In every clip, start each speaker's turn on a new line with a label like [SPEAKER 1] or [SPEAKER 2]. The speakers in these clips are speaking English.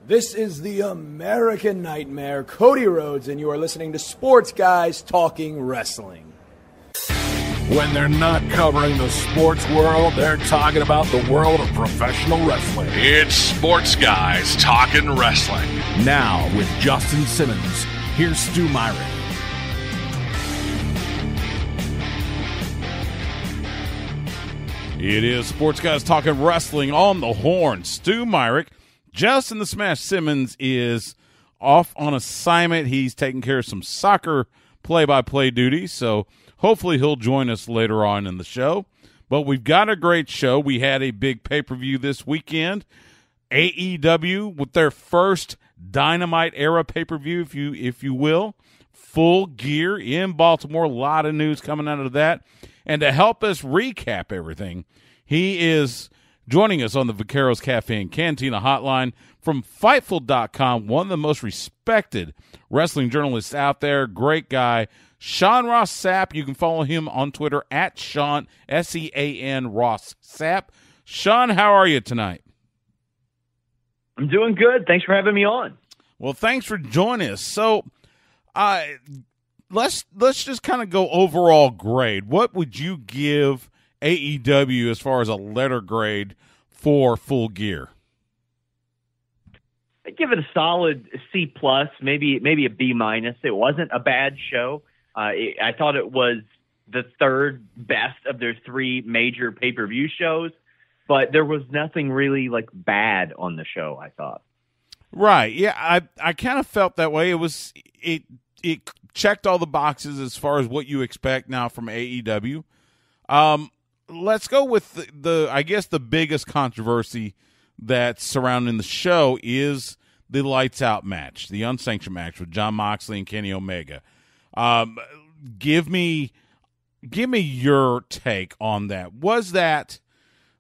[SPEAKER 1] This is the American Nightmare, Cody Rhodes, and you are listening to Sports Guys Talking Wrestling.
[SPEAKER 2] When they're not covering the sports world, they're talking about the world of professional wrestling.
[SPEAKER 3] It's Sports Guys Talking Wrestling.
[SPEAKER 2] Now, with Justin Simmons, here's Stu Myrick. It is Sports Guys Talking Wrestling on the Horn. Stu Myrick. Justin the Smash Simmons is off on assignment. He's taking care of some soccer play-by-play duties, so hopefully he'll join us later on in the show. But we've got a great show. We had a big pay-per-view this weekend. AEW with their first Dynamite era pay-per-view, if you will. Full Gear in Baltimore. A lot of news coming out of that. And to help us recap everything, he is joining us on the Vaqueros Cafe and Cantina hotline from Fightful.com, one of the most respected wrestling journalists out there. Great guy, Sean Ross Sapp. You can follow him on Twitter at Sean, S-E-A-N, Ross Sapp. Sean, how are you tonight?
[SPEAKER 4] I'm doing good. Thanks for having me on.
[SPEAKER 2] Well, thanks for joining us. So let's just kind of go overall grade. What would you give AEW as far as a letter grade for Full Gear?
[SPEAKER 4] I'd give it a solid C plus, maybe a B minus. It wasn't a bad show. I thought it was the third best of their three major pay-per-view shows, but there was nothing really like bad on the show, I thought.
[SPEAKER 2] Right. Yeah, I kind of felt that way. It checked all the boxes as far as what you expect now from AEW. Let's go with I guess the biggest controversy that's surrounding the show is the lights out match, the unsanctioned match with Jon Moxley and Kenny Omega. Give me your take on that. Was that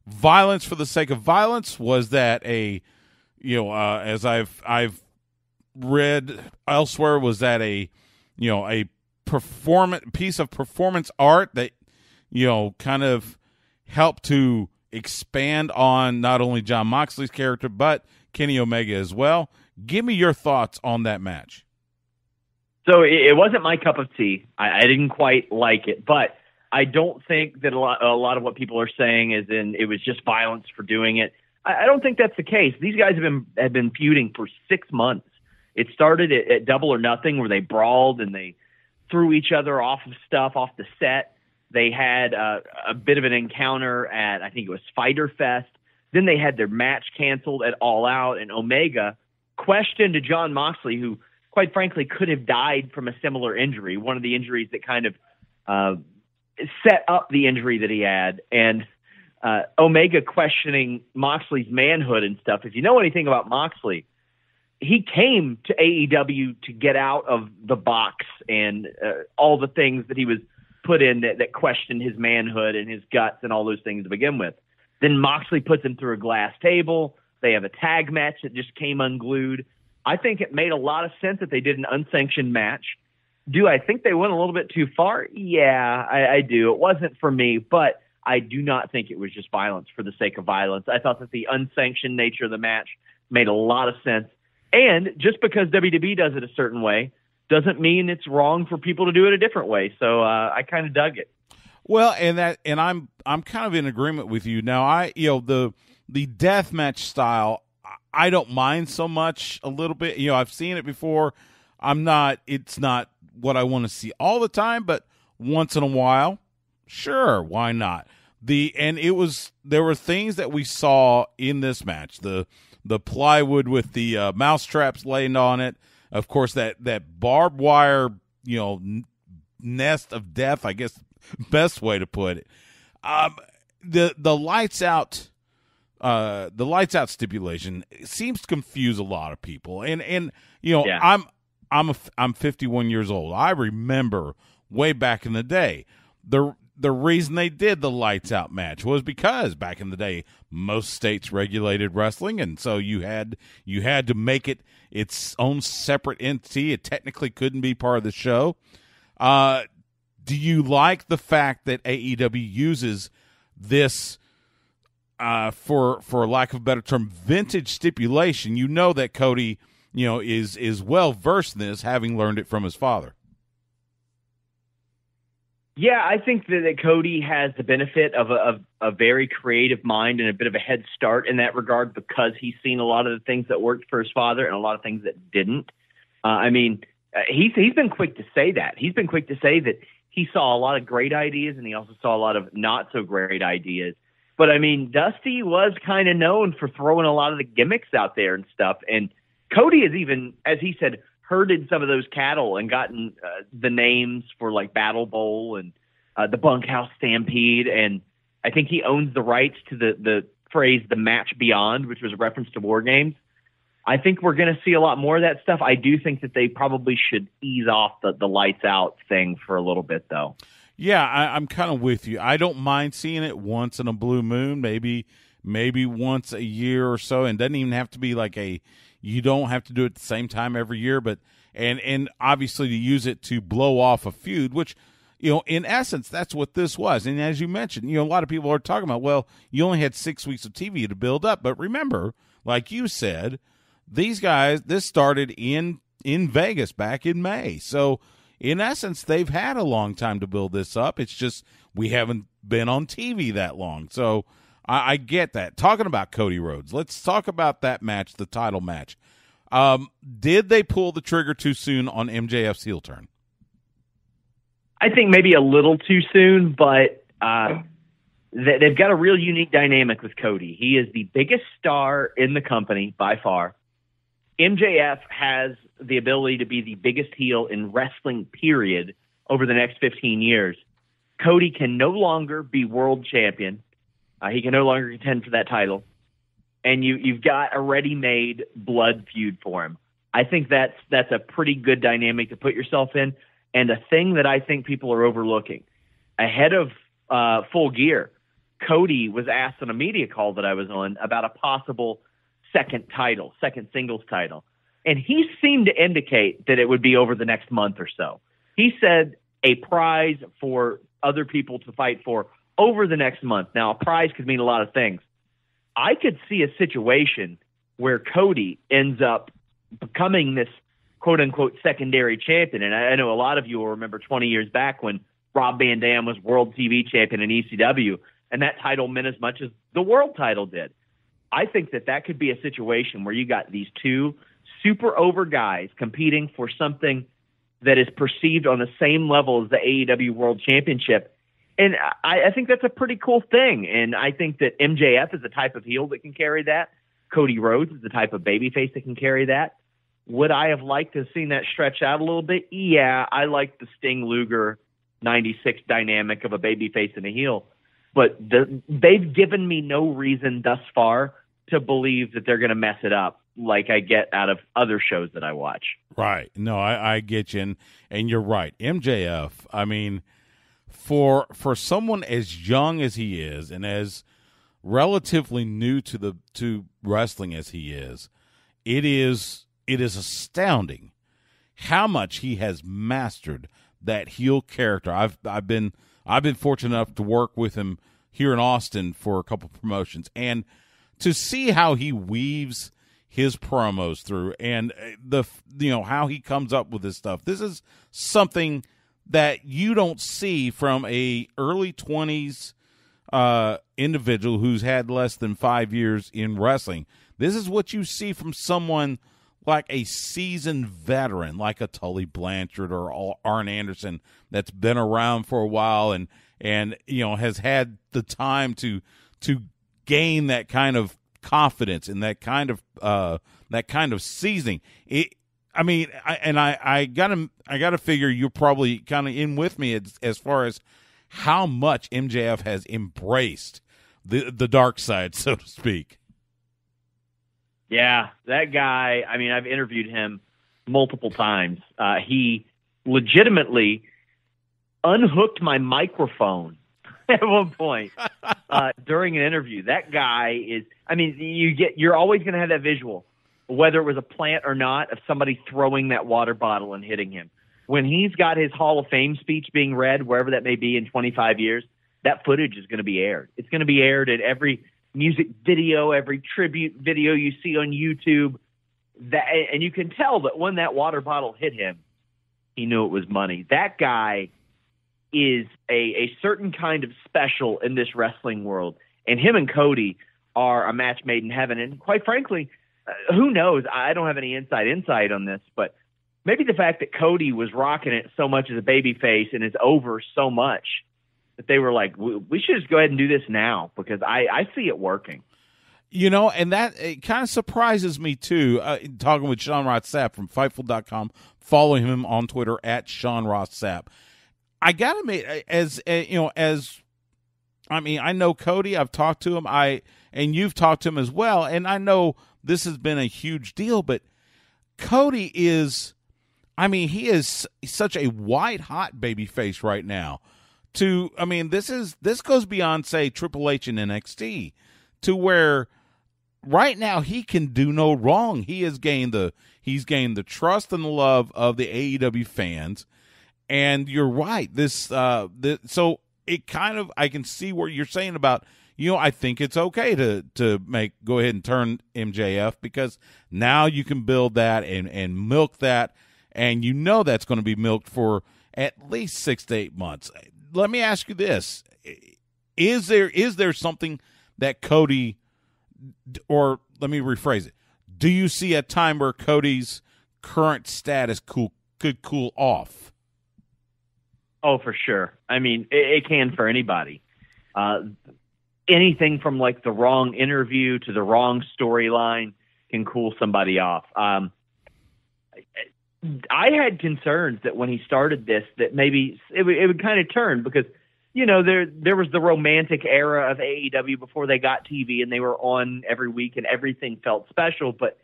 [SPEAKER 2] violence for the sake of violence? Was that as I've read elsewhere, was that a piece of performance art that kind of help to expand on not only Jon Moxley's character, but Kenny Omega as well? Give me your thoughts on that match.
[SPEAKER 4] So it wasn't my cup of tea. I didn't quite like it, but I don't think that a lot of what people are saying is it was just violence for doing it. I don't think that's the case. These guys have been feuding for 6 months. It started at Double or Nothing, where they brawled and they threw each other off the set. They had a bit of an encounter at, I think it was Fyter Fest. Then they had their match canceled at All Out, and Omega questioned to Jon Moxley, who, quite frankly, could have died from a similar injury, one of the injuries that kind of set up the injury that he had. And Omega questioning Moxley's manhood and stuff. If you know anything about Moxley, he came to AEW to get out of the box and all the things that he was put in that questioned his manhood and his guts and all those things to begin with. Then Moxley puts him through a glass table. They have a tag match that just came unglued. I think it made a lot of sense that they did an unsanctioned match. Do I think they went a little bit too far? Yeah, I do. It wasn't for me, but I do not think it was just violence for the sake of violence. I thought that the unsanctioned nature of the match made a lot of sense. And just because WWE does it a certain way doesn't mean it's wrong for people to do it a different way. So I kind of dug it.
[SPEAKER 2] Well, and I'm kind of in agreement with you. Now, the death match style, I don't mind so much a little bit. I've seen it before. It's not what I want to see all the time, but once in a while, sure, why not? There were things that we saw in this match. The plywood with the mouse traps laying on it. Of course, that barbed wire, nest of death, I guess, best way to put it. The lights out stipulation seems to confuse a lot of people. And yeah. I'm 51 years old. I remember way back in the day, the reason they did the lights out match was because back in the day, most states regulated wrestling, and so you had to make it its own separate entity. It technically couldn't be part of the show. Do you like the fact that AEW uses this for lack of a better term, vintage stipulation, you know that Cody, is well versed in this, having learned it from his father.
[SPEAKER 4] Yeah, I think that Cody has the benefit of a very creative mind and a bit of a head start in that regard, because he's seen a lot of the things that worked for his father and a lot of things that didn't. He's been quick to say that. He's been quick to say that he saw a lot of great ideas and he also saw a lot of not so great ideas. But Dusty was kind of known for throwing a lot of the gimmicks out there and stuff. And Cody has even, as he said, herded some of those cattle and gotten the names for like Battle Bowl and the Bunkhouse Stampede. And I think he owns the rights to the phrase "the match beyond," which was a reference to War Games. I think we're going to see a lot more of that stuff. I do think that they probably should ease off the lights out thing for a little bit, though.
[SPEAKER 2] Yeah, I'm kind of with you. I don't mind seeing it once in a blue moon, maybe once a year or so. And it doesn't even have to be like you don't have to do it at the same time every year, but and obviously to use it to blow off a feud, which, in essence, that's what this was. And as you mentioned, a lot of people are talking about, well, you only had 6 weeks of TV to build up. But remember, like you said, these guys, this started in Vegas back in May. So in essence, they've had a long time to build this up. It's just we haven't been on TV that long. So I get that. Talking about Cody Rhodes, let's talk about that match, the title match. Did they pull the trigger too soon on MJF's heel turn?
[SPEAKER 4] I think maybe a little too soon, but they've got a real unique dynamic with Cody. He is the biggest star in the company by far. MJF has the ability to be the biggest heel in wrestling, period, over the next 15 years. Cody can no longer be world champion. He can no longer contend for that title. And you've got a ready-made blood feud for him. I think that's a pretty good dynamic to put yourself in, and a thing that I think people are overlooking. Ahead of Full Gear, Cody was asked on a media call that I was on about a possible second singles title. And he seemed to indicate that it would be over the next month or so. He said a prize for other people to fight for over the next month. Now, a prize could mean a lot of things. I could see a situation where Cody ends up becoming this quote-unquote secondary champion. And I know a lot of you will remember 20 years back when Rob Van Dam was world TV champion in ECW, and that title meant as much as the world title did. I think that could be a situation where you got these two super over guys competing for something that is perceived on the same level as the AEW World Championship. And I think that's a pretty cool thing. And I think that MJF is the type of heel that can carry that. Cody Rhodes is the type of babyface that can carry that. Would I have liked to have seen that stretch out a little bit? Yeah, I like the Sting Luger 96 dynamic of a babyface and a heel. But they've given me no reason thus far to believe that they're going to mess it up like I get out of other shows that I watch.
[SPEAKER 2] Right. No, I get you. And you're right. MJF, I mean, for someone as young as he is and as relatively new to wrestling as he is, it is astounding how much he has mastered that heel character. I've been fortunate enough to work with him here in Austin for a couple promotions, and to see how he weaves his promos through and how he comes up with this stuff. This is something that you don't see from a early 20s individual who's had less than 5 years in wrestling. This is what you see from someone like a seasoned veteran, like a Tully Blanchard or Arn Anderson, that's been around for a while and has had the time to gain that kind of confidence and that kind of seasoning. I gotta figure you're probably kind of in with me as far as how much MJF has embraced the dark side, so to speak.
[SPEAKER 4] Yeah, that guy, I've interviewed him multiple times. He legitimately unhooked my microphone at one point during an interview. That guy is, you're always going to have that visual, whether it was a plant or not, of somebody throwing that water bottle and hitting him. When he's got his Hall of Fame speech being read, wherever that may be in 25 years, that footage is going to be aired. It's going to be aired at every music video, every tribute video you see on YouTube. And you can tell that when that water bottle hit him, he knew it was money. That guy is a certain kind of special in this wrestling world. And him and Cody are a match made in heaven. And quite frankly, who knows? I don't have any insight on this, but maybe the fact that Cody was rocking it so much as a babyface and is over so much that they were like, we should just go ahead and do this now, because I see it working.
[SPEAKER 2] You know, and that it kind of surprises me too. Talking with Sean Ross Sapp from Fightful.com, following him on Twitter at Sean Ross Sapp. I gotta admit, I know Cody. I've talked to him. And you've talked to him as well. And I know this has been a huge deal, but Cody is, he is such a white hot baby face right now. This goes beyond, say, Triple H and NXT, to where right now he can do no wrong. He's gained the trust and the love of the AEW fans. And you're right. So it kind of, I can see what you're saying about, I think it's okay to go ahead and turn MJF, because now you can build that and milk that, and that's going to be milked for at least 6 to 8 months. Let me ask you this. Is there something that Cody, or let me rephrase it, do you see a time where Cody's current status could cool off?
[SPEAKER 4] Oh, for sure. It can for anybody. Anything from like the wrong interview to the wrong storyline can cool somebody off. I had concerns that when he started this, that maybe it would kind of turn, because, there was the romantic era of AEW before they got TV and they were on every week and everything felt special, but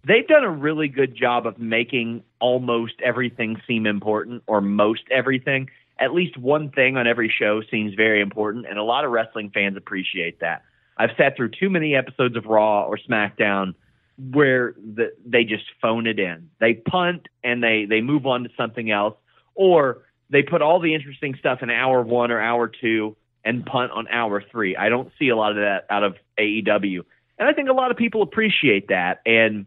[SPEAKER 4] they've done a really good job of making almost everything seem important, or most everything. At least one thing on every show seems very important, and a lot of wrestling fans appreciate that. I've sat through too many episodes of Raw or Smackdown where they just phone it in. They punt and they move on to something else, or they put all the interesting stuff in hour 1 or hour 2 and punt on hour 3. I don't see a lot of that out of AEW. And I think a lot of people appreciate that. And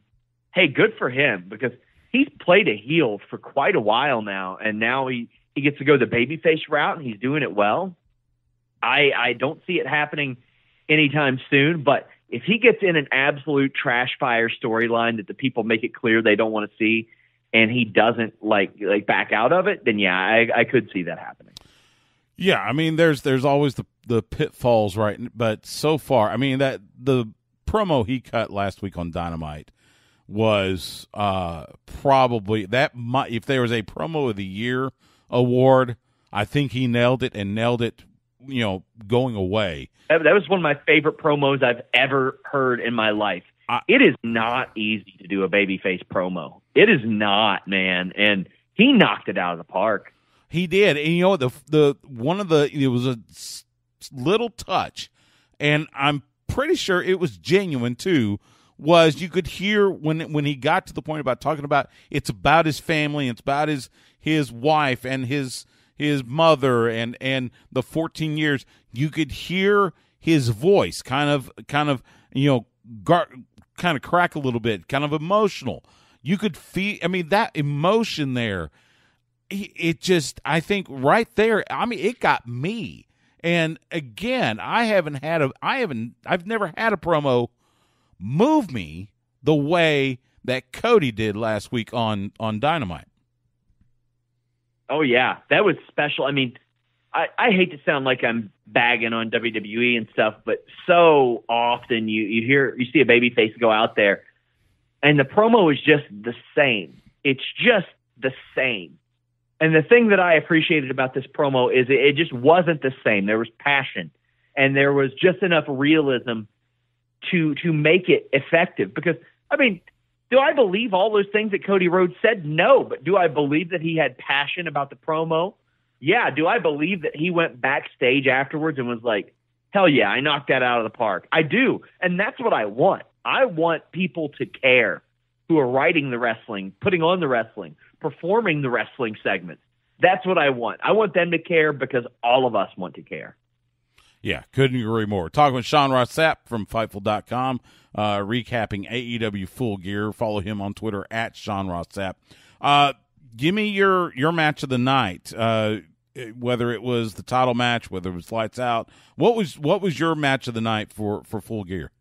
[SPEAKER 4] hey, good for him, because he's played a heel for quite a while now, and now he gets to go the babyface route, and he's doing it well. I don't see it happening anytime soon, but if he gets in an absolute trash fire storyline that the people make it clear they don't want to see, and he doesn't like back out of it, then yeah, I could see that happening.
[SPEAKER 2] Yeah, there's always the pitfalls, right? But so far, that the promo he cut last week on Dynamite was probably that. If there was a promo of the year award, I think he nailed it, and nailed it, going away.
[SPEAKER 4] That was one of my favorite promos I've ever heard in my life. It is not easy to do a babyface promo. It is not, man. And he knocked it out of the park.
[SPEAKER 2] He did. And it was a little touch, and I'm pretty sure it was genuine too, was you could hear when he got to the point about talking about it's about his family, it's about his wife and his mother and the 14 years, you could hear his voice kind of crack a little bit, kind of emotional. You could feel, that emotion there. It just, I think right there, it got me. And again, I've never had a promo move me the way that Cody did last week on Dynamite.
[SPEAKER 4] Oh yeah, that was special. I hate to sound like I'm bagging on WWE and stuff, but so often you see a babyface go out there and the promo is just the same. It's just the same. And the thing that I appreciated about this promo is it just wasn't the same. There was passion, and there was just enough realism to make it effective. Because, do I believe all those things that Cody Rhodes said? No. But do I believe that he had passion about the promo? Yeah. Do I believe that he went backstage afterwards and was like, hell yeah, I knocked that out of the park? I do. And that's what I want. I want people to care who are writing the wrestling, putting on the wrestling, performing the wrestling segments. That's what I want. I want them to care because all of us want to care.
[SPEAKER 2] Yeah, couldn't agree more. Talking with Sean Ross Sapp from Fightful.com, recapping AEW Full Gear. Follow him on Twitter at Sean Ross Sapp. Give me your match of the night. Whether it was the title match, whether it was Lights Out. What was your match of the night for Full Gear?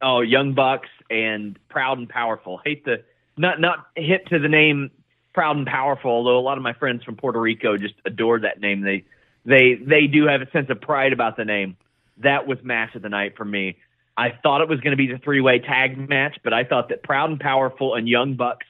[SPEAKER 4] Oh, Young Bucks and Proud and Powerful. Hate the not hip to the name Proud and Powerful, although a lot of my friends from Puerto Rico just adore that name. They do have a sense of pride about the name. That was match of the night for me. I thought it was going to be the three-way tag match, but I thought that Proud and Powerful and Young Bucks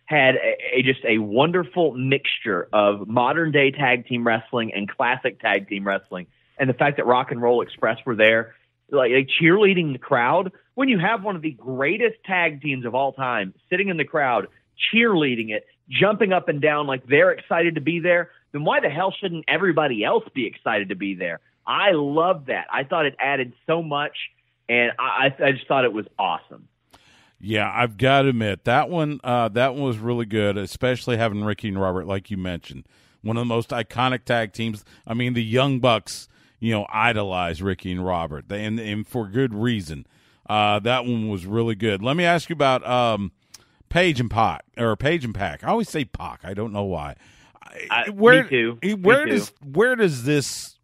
[SPEAKER 4] had just a wonderful mixture of modern-day tag team wrestling and classic tag team wrestling. And the fact that Rock and Roll Express were there, like cheerleading the crowd. When you have one of the greatest tag teams of all time sitting in the crowd, cheerleading it, jumping up and down like they're excited to be there, then why the hell shouldn't everybody else be excited to be there? I love that. I thought it added so much, and I just thought it was awesome.
[SPEAKER 2] Yeah, I've got to admit that one was really good, especially having Ricky and Robert, like you mentioned, one of the most iconic tag teams. I mean, the Young Bucks, idolize Ricky and Robert, and for good reason. That one was really good. Let me ask you about Paige and Pac, or Paige and Pac. I always say Pac. I don't know why.
[SPEAKER 4] Me too.
[SPEAKER 2] Where does this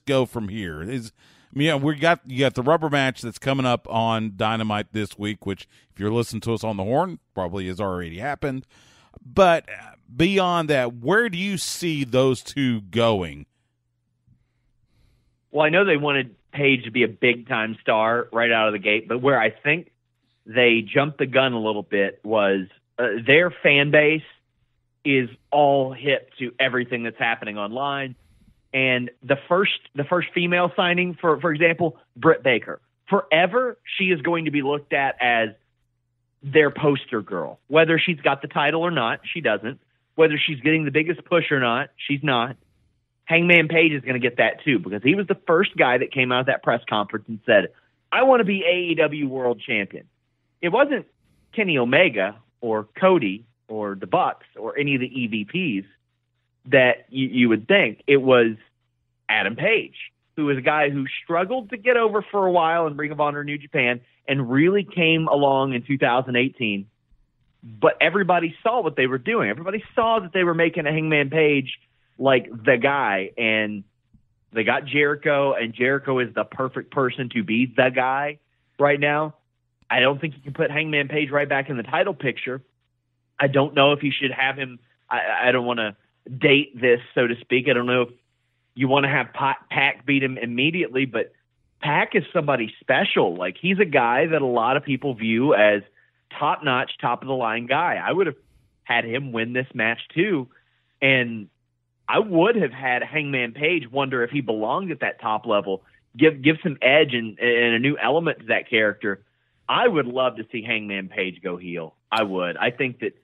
[SPEAKER 2] go from here? You got the rubber match that's coming up on Dynamite this week, which if you're listening to us on the horn, probably has already happened. But beyond that, where do you see those two going?
[SPEAKER 4] Well, I know they wanted Paige to be a big-time star right out of the gate, but where I think they jumped the gun a little bit was their fan base is all hip to everything that's happening online. And the first female signing, for example, Britt Baker, forever she is going to be looked at as their poster girl. Whether she's got the title or not, she doesn't. Whether she's getting the biggest push or not, she's not. Hangman Page is going to get that too, because he was the first guy that came out of that press conference and said, I want to be AEW World Champion. It wasn't Kenny Omega or Cody or the Bucks or any of the EVPs that you would think. It was Adam Page, who was a guy who struggled to get over for a while in Ring of Honor New Japan and really came along in 2018. But everybody saw what they were doing. Everybody saw that they were making a Hangman Page like the guy, and they got Jericho, and Jericho is the perfect person to be the guy right now. I don't think you can put Hangman Page right back in the title picture. I don't know if you should have him. I don't want to date this, so to speak. I don't know if you want to have Pac beat him immediately, but Pac is somebody special. Like, he's a guy that a lot of people view as top-notch, top-of-the-line guy. I would have had him win this match too, and I would have had Hangman Page wonder if he belonged at that top level, give some edge and a new element to that character. I would love to see Hangman Page go heel. I would. I think that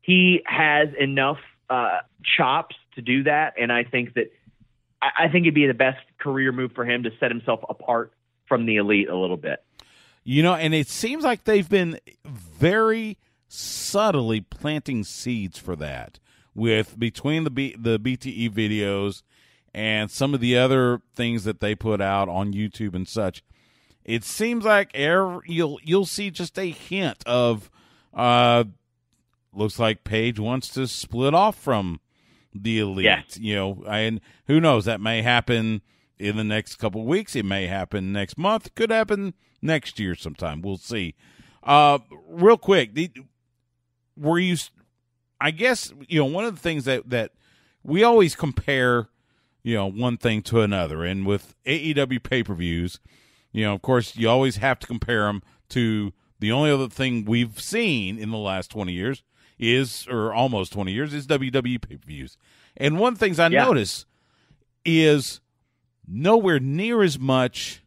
[SPEAKER 4] he has enough chops to do that, and I think it'd be the best career move for him to set himself apart from the elite a little bit.
[SPEAKER 2] And it seems like they've been very subtly planting seeds for that, with between the BTE videos and some of the other things that they put out on YouTube and such. It seems like you'll see just a hint of looks like Paige wants to split off from the elite. Yeah. And who knows, that may happen in the next couple of weeks. It may happen next month. It could happen next year sometime. We'll see. Real quick, I guess, one of the things that we always compare, one thing to another. And with AEW pay-per-views, of course, you always have to compare them to the only other thing we've seen in the last 20 years or almost 20 years, is WWE pay-per-views. And one of the things I notice is nowhere near as much,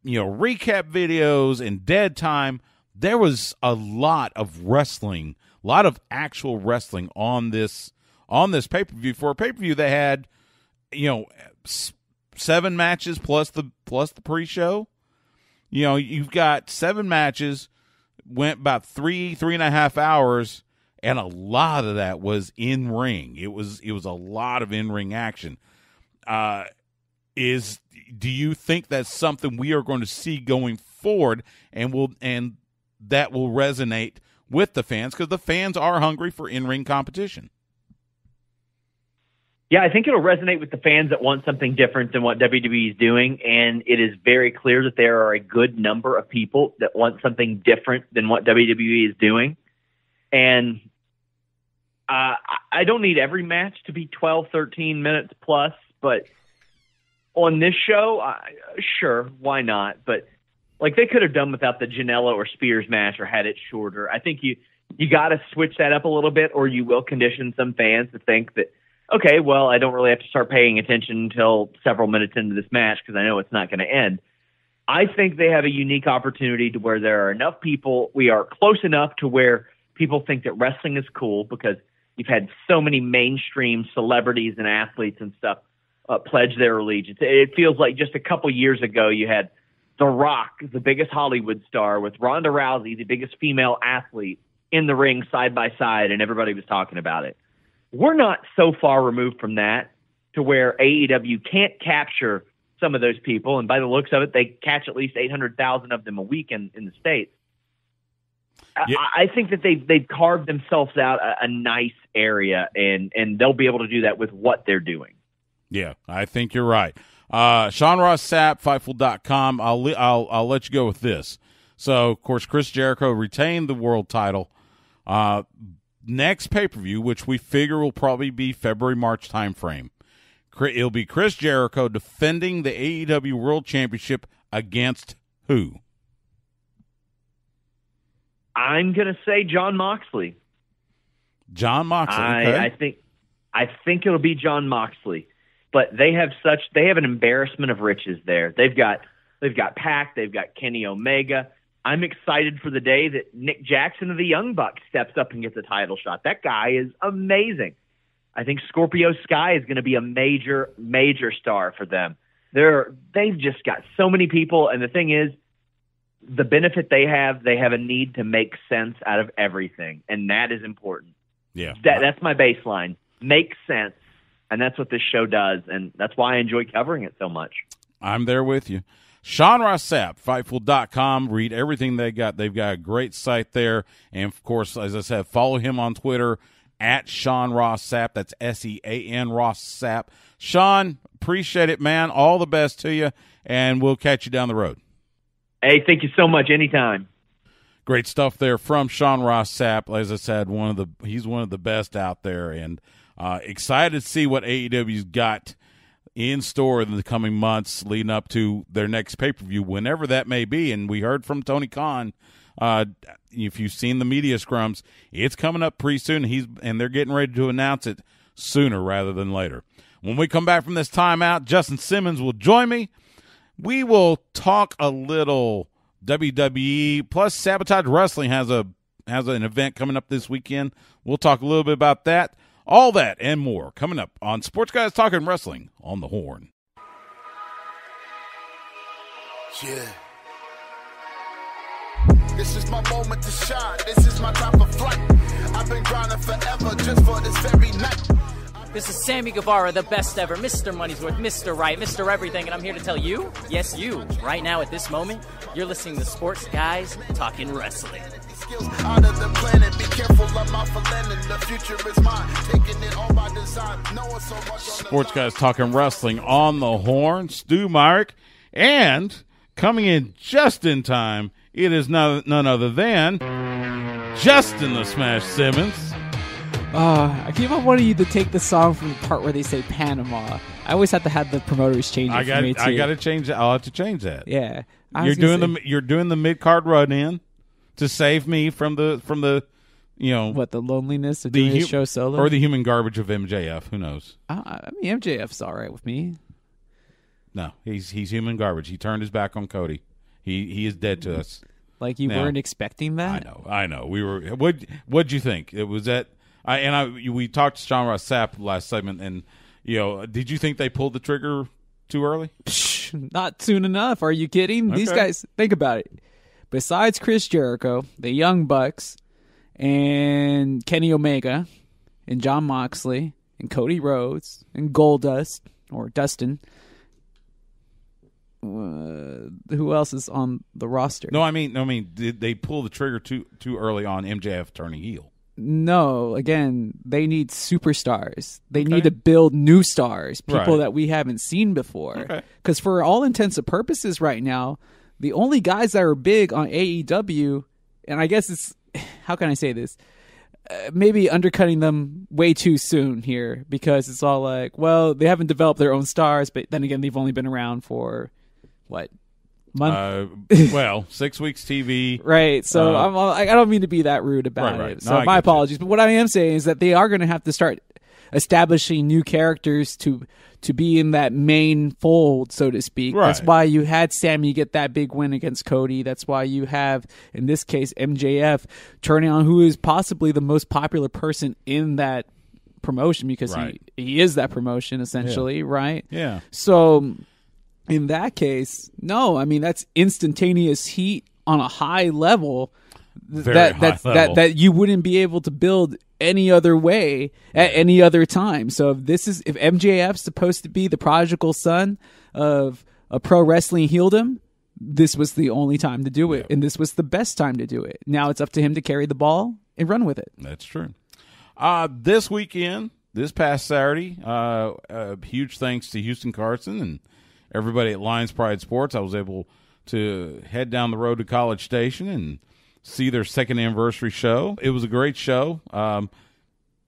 [SPEAKER 2] recap videos and dead time. There was a lot of wrestling, a lot of actual wrestling on this pay-per-view, for a pay-per-view that had, 7 matches plus the pre-show. You've got 7 matches, went about 3.5 hours, and a lot of that was in ring. It was a lot of in-ring action. do you think that's something we are going to see going forward, and that will resonate with the fans, because the fans are hungry for in-ring competition?
[SPEAKER 4] Yeah, I think it'll resonate with the fans that want something different than what WWE is doing, and it is very clear that there are a good number of people that want something different than what WWE is doing. And I don't need every match to be 12, 13 minutes plus, but on this show, sure, why not? But like, they could have done without the Janela or Spears match or had it shorter. I think you got to switch that up a little bit, or you will condition some fans to think that, okay, well, I don't really have to start paying attention until several minutes into this match because I know it's not going to end. I think they have a unique opportunity to where there are enough people. We are close enough to where people think that wrestling is cool, because you've had so many mainstream celebrities and athletes and stuff pledge their allegiance. It feels like just a couple years ago you had The Rock, the biggest Hollywood star, with Ronda Rousey, the biggest female athlete, in the ring side by side, and everybody was talking about it. We're not so far removed from that to where AEW can't capture some of those people, and by the looks of it, they catch at least 800,000 of them a week in the States. Yeah. I think that they've carved themselves out a nice area, and they'll be able to do that with what they're doing.
[SPEAKER 2] Yeah, I think you're right. Sean Ross Sapp, Fightful.com. I'll let you go with this. So, of course, Chris Jericho retained the world title. Next pay-per-view, which we figure will probably be February-March timeframe, it'll be Chris Jericho defending the AEW World Championship against who?
[SPEAKER 4] I'm going to say Jon Moxley.
[SPEAKER 2] John Moxley. Okay.
[SPEAKER 4] I think it'll be Jon Moxley. But they have an embarrassment of riches there. They've got Pac, they've got Kenny Omega. I'm excited for the day that Nick Jackson of the Young Bucks steps up and gets a title shot. That guy is amazing. I think Scorpio Sky is going to be a major, major star for them. They've just got so many people, and the thing is, the benefit they have a need to make sense out of everything, and that is important.
[SPEAKER 2] Yeah,
[SPEAKER 4] that's my baseline. Make sense, and that's what this show does, and that's why I enjoy covering it so much.
[SPEAKER 2] I'm there with you. Sean Ross Sapp, Fightful.com. Read everything they got. They've got a great site there. And, of course, as I said, follow him on Twitter at Sean Ross Sapp. That's SEAN Ross Sapp. Sean, appreciate it, man. All the best to you, and we'll catch you down the road.
[SPEAKER 4] Hey, thank you so much. Anytime.
[SPEAKER 2] Great stuff there from Sean Ross Sapp. As I said, he's one of the best out there, and excited to see what AEW's got in store in the coming months leading up to their next pay-per-view, whenever that may be. And we heard from Tony Khan, if you've seen the media scrums, it's coming up pretty soon, and they're getting ready to announce it sooner rather than later. When we come back from this timeout, Justin Simmons will join me. We will talk a little WWE, plus Sabotage Wrestling has an event coming up this weekend. We'll talk a little bit about that. All that and more coming up on Sports Guys Talking Wrestling on the Horn.
[SPEAKER 5] Yeah. This is my moment to shine. This is my time of flight. I've been grinding forever just for this very night.
[SPEAKER 6] This is Sammy Guevara, the best ever, Mr. Money's Worth, Mr. Right, Mr. Everything, and I'm here to tell you, yes, you, right now at this moment, you're listening to Sports Guys Talking Wrestling.
[SPEAKER 5] Out of the planet, be careful of my philandering. The future is mine, taking it all by design. Knowing so much on
[SPEAKER 2] Sports Guys Talking Wrestling on the Horn. Stu Myrick, and coming in just in time, it is none other than Justin the Smash Simmons.
[SPEAKER 7] I keep on wanting you to take the song from the part where they say Panama. I always have to have the promoters change it for me too.
[SPEAKER 2] I got to change that. I'll have to change that.
[SPEAKER 7] Yeah,
[SPEAKER 2] you're doing the mid card run in to save me from the
[SPEAKER 7] the loneliness of doing the show solo
[SPEAKER 2] or the human garbage of MJF. Who knows?
[SPEAKER 7] I mean, MJF's all right with me.
[SPEAKER 2] No, he's human garbage. He turned his back on Cody. He is dead to us.
[SPEAKER 7] Like you weren't expecting that.
[SPEAKER 2] I know. We were. What'd you think? It was that. We talked to Sean Ross Sapp last segment, and did you think they pulled the trigger too early?
[SPEAKER 7] Not soon enough. Are you kidding? Okay. These guys, think about it. Besides Chris Jericho, the Young Bucks, and Kenny Omega, and Jon Moxley, and Cody Rhodes, and Goldust, or Dustin, Who else is on the roster?
[SPEAKER 2] No, I mean, did they pull the trigger too early on MJF turning heel?
[SPEAKER 7] No, again, they need superstars. They need to build new stars, people that we haven't seen before. Because for all intents and purposes right now, the only guys that are big on AEW, and I guess it's, how can I say this? Maybe undercutting them way too soon here, because it's all like, well, they haven't developed their own stars, but then again, they've only been around for, what, month?
[SPEAKER 2] 6 weeks TV.
[SPEAKER 7] Right. So I don't mean to be that rude about it. So my apologies. But what I am saying is that they are going to have to start establishing new characters to be in that main fold, so to speak. Right. That's why you had Sammy get that big win against Cody. That's why you have, in this case, MJF turning on who is possibly the most popular person in that promotion, because he is that promotion essentially, right? Yeah. So in that case, no, I mean, that's instantaneous heat on a high level that you wouldn't be able to build any other way at any other time. So if MJF's supposed to be the prodigal son of a pro wrestling heeldom, this was the only time to do it, and this was the best time to do it. Now it's up to him to carry the ball and run with it.
[SPEAKER 2] That's true. This weekend, this past Saturday, huge thanks to Houston Carson and everybody at Lions Pride Sports. I was able to head down the road to College Station and see their second anniversary show. It was a great show.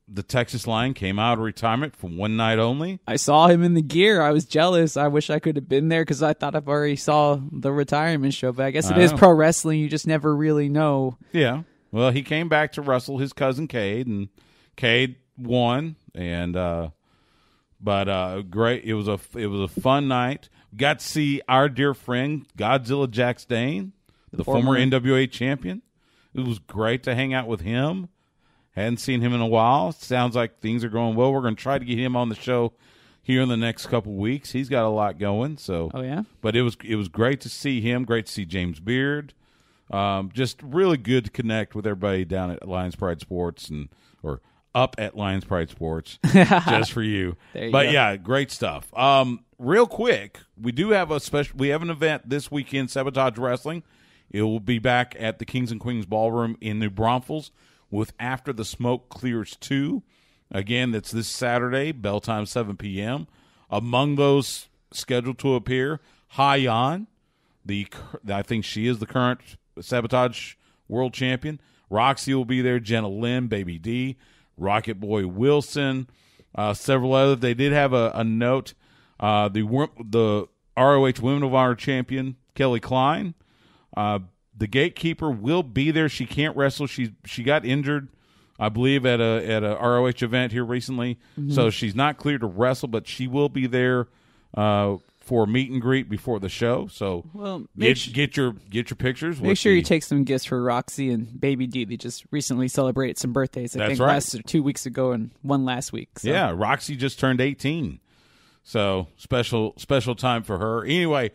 [SPEAKER 2] The Texas Lion came out of retirement for one night only.
[SPEAKER 7] I saw him in the gear. I was jealous. I wish I could have been there because I thought I've already saw the retirement show. But I guess it is pro wrestling. You just never really know.
[SPEAKER 2] Yeah. Well, he came back to wrestle his cousin Cade, and Cade won. And great. It was a fun night. Got to see our dear friend Godzilla Jax Dane, the former NWA champion. It was great to hang out with him. Hadn't seen him in a while. Sounds like things are going well. We're going to try to get him on the show here in the next couple weeks. He's got a lot going. So, but it was great to see him. Great to see James Beard. Just really good to connect with everybody down at Lions Pride Sports or up at Lions Pride Sports, just for you. But yeah, great stuff. Real quick, we do have we have an event this weekend, Sabotage Wrestling. It will be back at the Kings and Queens Ballroom in New Braunfels with After the Smoke Clears 2. Again, that's this Saturday, bell time 7 p.m. Among those scheduled to appear, Hyan, I think she is the current Sabotage World Champion. Roxy will be there, Jenna Lynn, Baby D, Rocket Boy Wilson, several others. They did have a note. The ROH Women of Honor Champion, Kelly Klein. The Gatekeeper will be there. She can't wrestle. She got injured, I believe, at a ROH event here recently. So she's not cleared to wrestle, but she will be there for a meet and greet before the show. So get your pictures.
[SPEAKER 7] Make sure you take some gifts for Roxy and Baby D. They just recently celebrated some birthdays. I think 2 weeks ago and one last week. So.
[SPEAKER 2] Yeah, Roxy just turned 18. So special time for her. Anyway,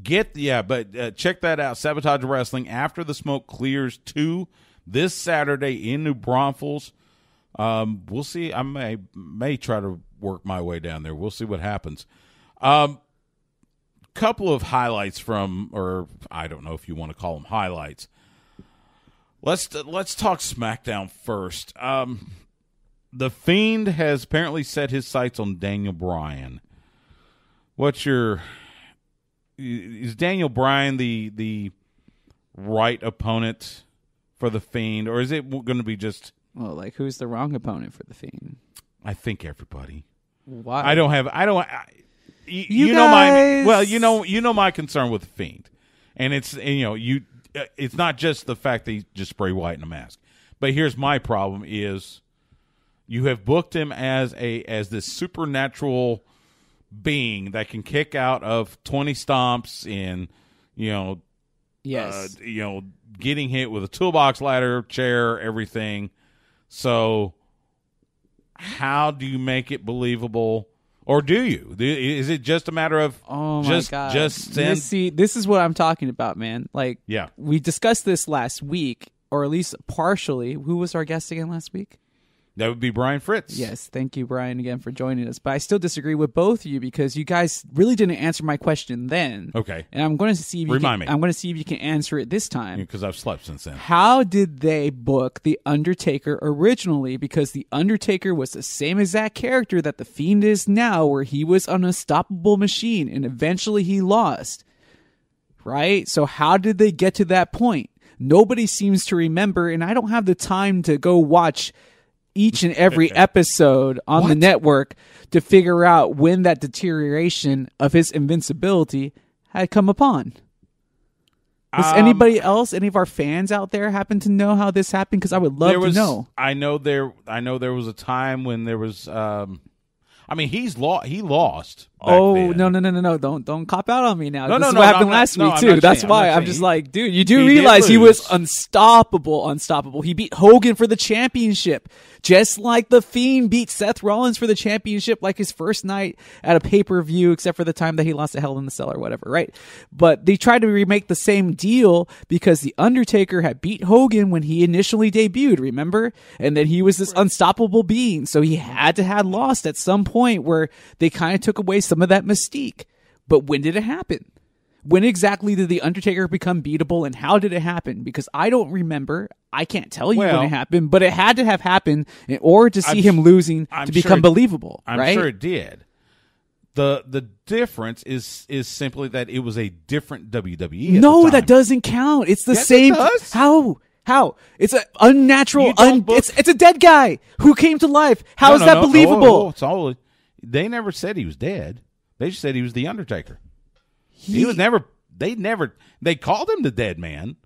[SPEAKER 2] check that out. Sabotage Wrestling, After the Smoke Clears 2 this Saturday in New Braunfels. We'll see. I may try to work my way down there. We'll see what happens. Couple of highlights or I don't know if you want to call them highlights. Let's talk SmackDown first. The Fiend has apparently set his sights on Daniel Bryan. Is Daniel Bryan the right opponent for the Fiend, or is it going to be just?
[SPEAKER 7] Well, like who's the wrong opponent for the Fiend?
[SPEAKER 2] I think everybody.
[SPEAKER 7] Why?
[SPEAKER 2] You know my concern with the Fiend, and it's it's not just the fact that he's just spray white in a mask, but here's my problem: is you have booked him as this supernatural being that can kick out of 20 stomps and getting hit with a toolbox, ladder, chair, everything. So how do you make it believable? Or do you? Is it just a matter of just send?
[SPEAKER 7] This is what I'm talking about, man. Like, we discussed this last week, or at least partially. Who was our guest again last week?
[SPEAKER 2] That would be Brian Fritz.
[SPEAKER 7] Yes, thank you, Brian, again for joining us. But I still disagree with both of you because you guys really didn't answer my question then.
[SPEAKER 2] Okay.
[SPEAKER 7] And I'm going to see if I'm going to see if you can answer it this time.
[SPEAKER 2] Because I've slept since then.
[SPEAKER 7] How did they book The Undertaker originally? Because The Undertaker was the same exact character that The Fiend is now, where he was an unstoppable machine, and eventually he lost. Right? So how did they get to that point? Nobody seems to remember, and I don't have the time to go watch each and every episode on the network to figure out when that deterioration of his invincibility had come upon. Does anybody else, any of our fans out there, happen to know how this happened? Because I would love to know.
[SPEAKER 2] I know there was a time when there was. He lost.
[SPEAKER 7] Oh,
[SPEAKER 2] then.
[SPEAKER 7] No! Don't cop out on me now.
[SPEAKER 2] No,
[SPEAKER 7] this is
[SPEAKER 2] no,
[SPEAKER 7] what
[SPEAKER 2] no,
[SPEAKER 7] happened last week too. That's why I'm just like, dude, you do realize he was unstoppable. He beat Hogan for the championship, just like The Fiend beat Seth Rollins for the championship, like his first night at a pay-per-view, except for the time that he lost to Hell in the Cell or whatever, right? But they tried to remake the same deal because The Undertaker had beat Hogan when he initially debuted, remember? And then he was this unstoppable being, so he had to have lost at some point where they kind of took away some of that mystique. But when did it happen? When exactly did The Undertaker become beatable, and how did it happen? Because I don't remember. I can't tell you when it happened, but it had to have happened in order to see him losing to become believable.
[SPEAKER 2] I'm sure it did. The difference is simply that it was a different WWE.
[SPEAKER 7] No, that doesn't count. It's the same.
[SPEAKER 2] It does.
[SPEAKER 7] How? It's an unnatural. It's a dead guy who came to life. How is that believable?
[SPEAKER 2] They never said he was dead. They just said he was the Undertaker. He was never. They called him the Dead Man,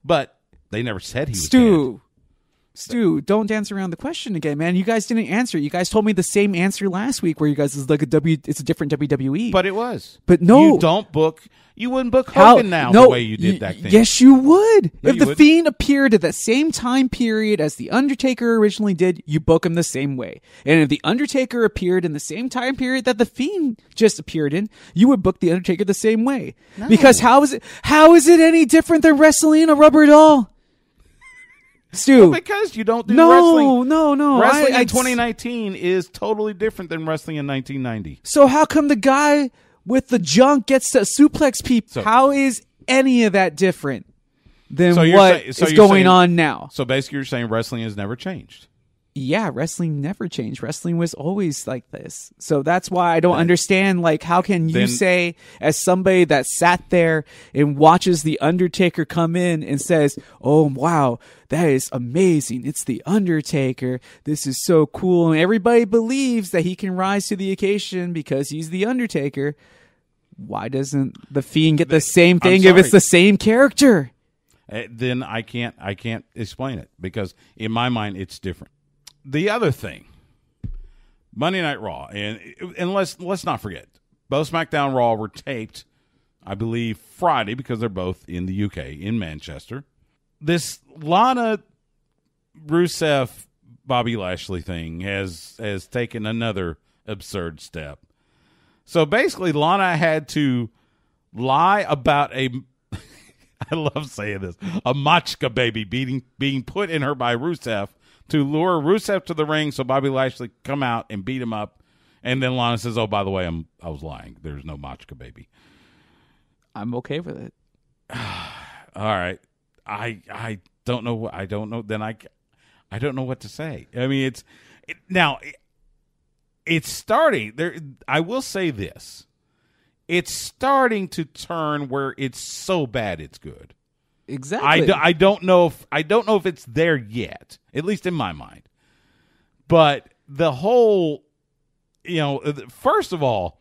[SPEAKER 2] but they never said he was dead.
[SPEAKER 7] Stu, don't dance around the question again, man. You guys didn't answer. You guys told me the same answer last week, where you guys is like it's a different WWE.
[SPEAKER 2] But it was.
[SPEAKER 7] But no,
[SPEAKER 2] you wouldn't book Hogan the way you did that thing.
[SPEAKER 7] Yes, you would. No, if the Fiend appeared at the same time period as The Undertaker originally did, you book him the same way. And if The Undertaker appeared in the same time period that the Fiend just appeared in, you would book The Undertaker the same way. No. Because how is it any different than wrestling a rubber doll? Stu,
[SPEAKER 2] because you don't do wrestling.
[SPEAKER 7] No.
[SPEAKER 2] Wrestling in 2019 is totally different than wrestling in 1990.
[SPEAKER 7] So how come the guy with the junk gets to suplex people? How is any of that different than what is going on now?
[SPEAKER 2] So basically you're saying wrestling has never changed.
[SPEAKER 7] Yeah, wrestling never changed. Wrestling was always like this. So that's why I don't understand, like, how can you say, as somebody that sat there and watches The Undertaker come in and says, oh, wow, that is amazing. It's The Undertaker. This is so cool. And everybody believes that he can rise to the occasion because he's The Undertaker. Why doesn't The Fiend get the same thing if it's the same character?
[SPEAKER 2] Then I can't explain it, because in my mind it's different. The other thing, Monday Night Raw, and let's not forget, both Smackdown and Raw were taped, I believe, Friday, because they're both in the UK, in Manchester. This Lana Rusev Bobby Lashley thing has taken another absurd step. So basically, Lana had to lie about I love saying this, a Machka baby being put in her by Rusev, to lure Rusev to the ring so Bobby Lashley come out and beat him up. And then Lana says, oh, by the way, I was lying. There's no Machka baby.
[SPEAKER 7] I'm okay with it.
[SPEAKER 2] All right. I don't know. I don't know. Then I don't know what to say. I mean, it's starting there. I will say this. It's starting to turn where it's so bad it's good.
[SPEAKER 7] Exactly.
[SPEAKER 2] I don't know if it's there yet, at least in my mind. But the whole, first of all,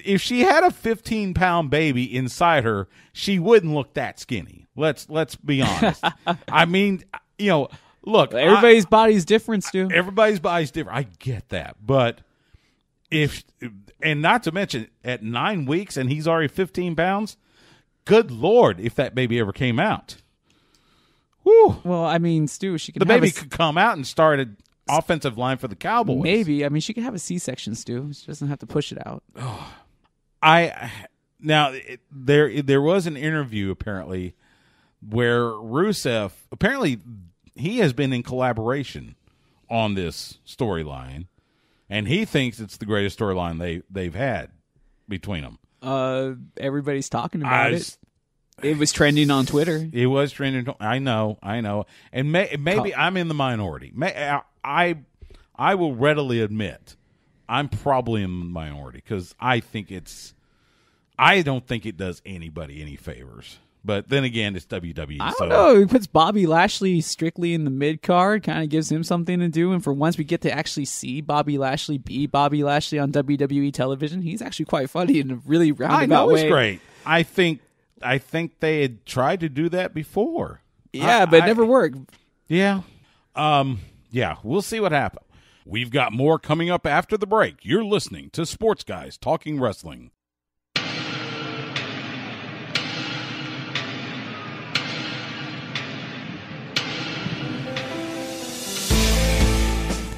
[SPEAKER 2] if she had a 15-pound baby inside her, she wouldn't look that skinny. Let's be honest. I mean, look,
[SPEAKER 7] everybody's body's different, Stu.
[SPEAKER 2] Everybody's body's different. I get that, but and not to mention at 9 weeks and he's already 15 pounds. Good Lord, if that baby ever came out. Whew.
[SPEAKER 7] Well, I mean, Stu, she could
[SPEAKER 2] the baby could come out and start an offensive line for the Cowboys.
[SPEAKER 7] Maybe. I mean, she could have a C-section, Stu. She doesn't have to push it out.
[SPEAKER 2] There was an interview apparently where Rusev, apparently he has been in collaboration on this storyline, and he thinks it's the greatest storyline they've had between them.
[SPEAKER 7] Everybody's talking about it. It was trending on Twitter.
[SPEAKER 2] It was trending. I know. And maybe I'm in the minority. I will readily admit I'm probably in the minority because I don't think it does anybody any favors. But then again, it's WWE.
[SPEAKER 7] I don't know. He puts Bobby Lashley strictly in the mid card, kind of gives him something to do. And for once we get to actually see Bobby Lashley be Bobby Lashley on WWE television, he's actually quite funny in a really roundabout way.
[SPEAKER 2] He's great. I think they had tried to do that before.
[SPEAKER 7] Yeah, but it never worked.
[SPEAKER 2] Yeah. Yeah, we'll see what happens. We've got more coming up after the break. You're listening to Sports Guys Talking Wrestling.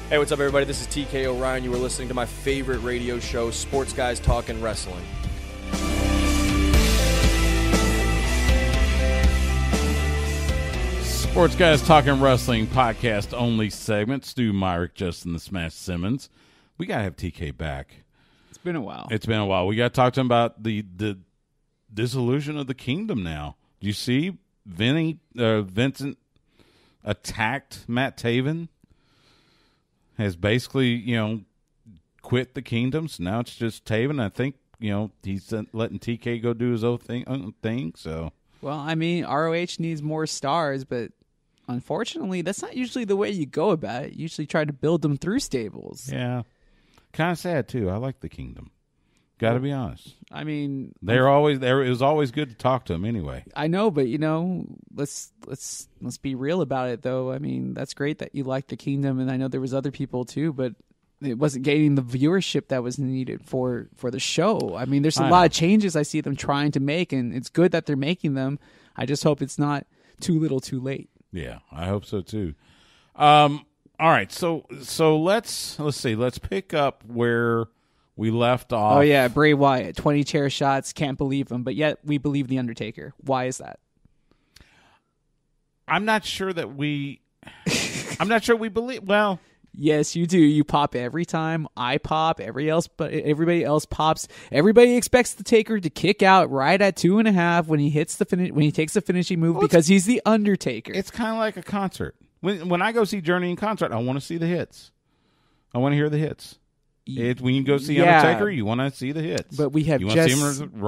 [SPEAKER 1] Hey, what's up, everybody? This is TK O'Ryan. You are listening to my favorite radio show, Sports Guys Talking Wrestling.
[SPEAKER 2] Sports Guys Talking Wrestling podcast only segment. Stu Myrick, Justin the Smash Simmons. We got to have TK back.
[SPEAKER 7] It's been a while.
[SPEAKER 2] We got to talk to him about the dissolution of the kingdom now. Do you see Vincent attacked Matt Taven? Has basically, quit the kingdom. So now it's just Taven. I think, he's letting TK go do his own thing. So,
[SPEAKER 7] well, I mean, ROH needs more stars, but unfortunately, that's not usually the way you go about it. You usually try to build them through stables.
[SPEAKER 2] Yeah. Kind of sad, too. I like the kingdom. Got to be honest.
[SPEAKER 7] I mean,
[SPEAKER 2] they're always there. It was always good to talk to them anyway.
[SPEAKER 7] I know, but let's be real about it, though. I mean, that's great that you like the kingdom, and I know there was other people too, but it wasn't gaining the viewership that was needed for the show. I mean, there's a lot of changes I see them trying to make, and it's good that they're making them. I just hope it's not too little, too late.
[SPEAKER 2] Yeah, I hope so too. All right, so let's see. Let's pick up where we left off.
[SPEAKER 7] Oh, yeah, Bray Wyatt, 20 chair shots, can't believe him, but yet we believe The Undertaker. Why is that?
[SPEAKER 2] I'm not sure we believe. Well,
[SPEAKER 7] yes, you do. You pop every time. I pop. Everybody else pops. Everybody expects the Taker to kick out right at 2.5 when he hits the when he takes the finishing move because he's The Undertaker.
[SPEAKER 2] It's kind of like a concert. When I go see Journey in concert, I want to see the hits. I want to hear the hits. When you go see Undertaker, you want to see the hits.
[SPEAKER 7] But we have
[SPEAKER 2] you want to see him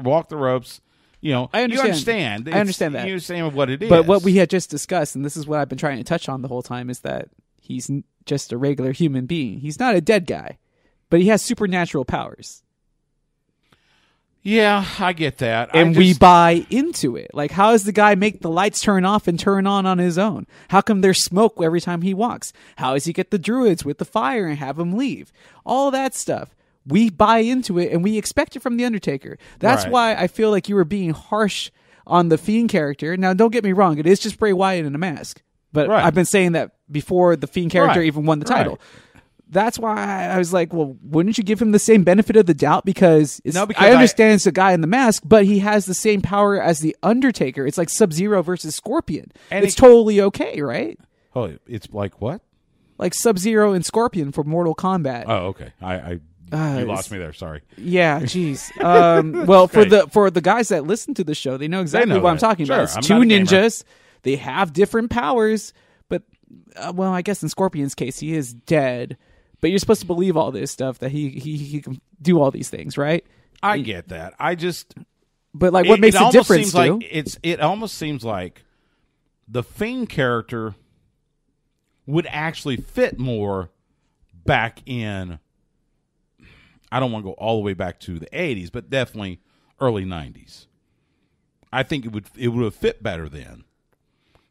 [SPEAKER 2] walk the ropes.
[SPEAKER 7] I understand. I understand that.
[SPEAKER 2] You understand what it is.
[SPEAKER 7] But what we had just discussed, and this is what I've been trying to touch on the whole time, is that he's just a regular human being. He's not a dead guy, but he has supernatural powers.
[SPEAKER 2] Yeah, I get that.
[SPEAKER 7] And we buy into it. Like, how does the guy make the lights turn off and turn on his own? How come there's smoke every time he walks? How does he get the druids with the fire and have them leave? All that stuff. We buy into it, and we expect it from The Undertaker. That's why I feel like you were being harsh on the Fiend character. Now, don't get me wrong. It is just Bray Wyatt in a mask. But I've been saying that before the Fiend character even won the title.
[SPEAKER 2] Right.
[SPEAKER 7] That's why I was like, well, wouldn't you give him the same benefit of the doubt? Because I understand it's a guy in the mask, but he has the same power as The Undertaker. It's like Sub-Zero versus Scorpion. And it's totally okay, right?
[SPEAKER 2] Oh, it's like what?
[SPEAKER 7] Like Sub-Zero and Scorpion for Mortal Kombat.
[SPEAKER 2] Oh, okay. You lost me there. Sorry.
[SPEAKER 7] Yeah, jeez. Well, for the guys that listen to the show, they know exactly what I'm talking about. It's two ninjas. They have different powers, but I guess in Scorpion's case, he is dead. But you're supposed to believe all this stuff that he can do all these things, right?
[SPEAKER 2] I get that.
[SPEAKER 7] But like, what makes the difference?
[SPEAKER 2] It almost seems like the Fiend character would actually fit more back in. I don't want to go all the way back to the 80s, but definitely early 90s. I think it would have fit better then.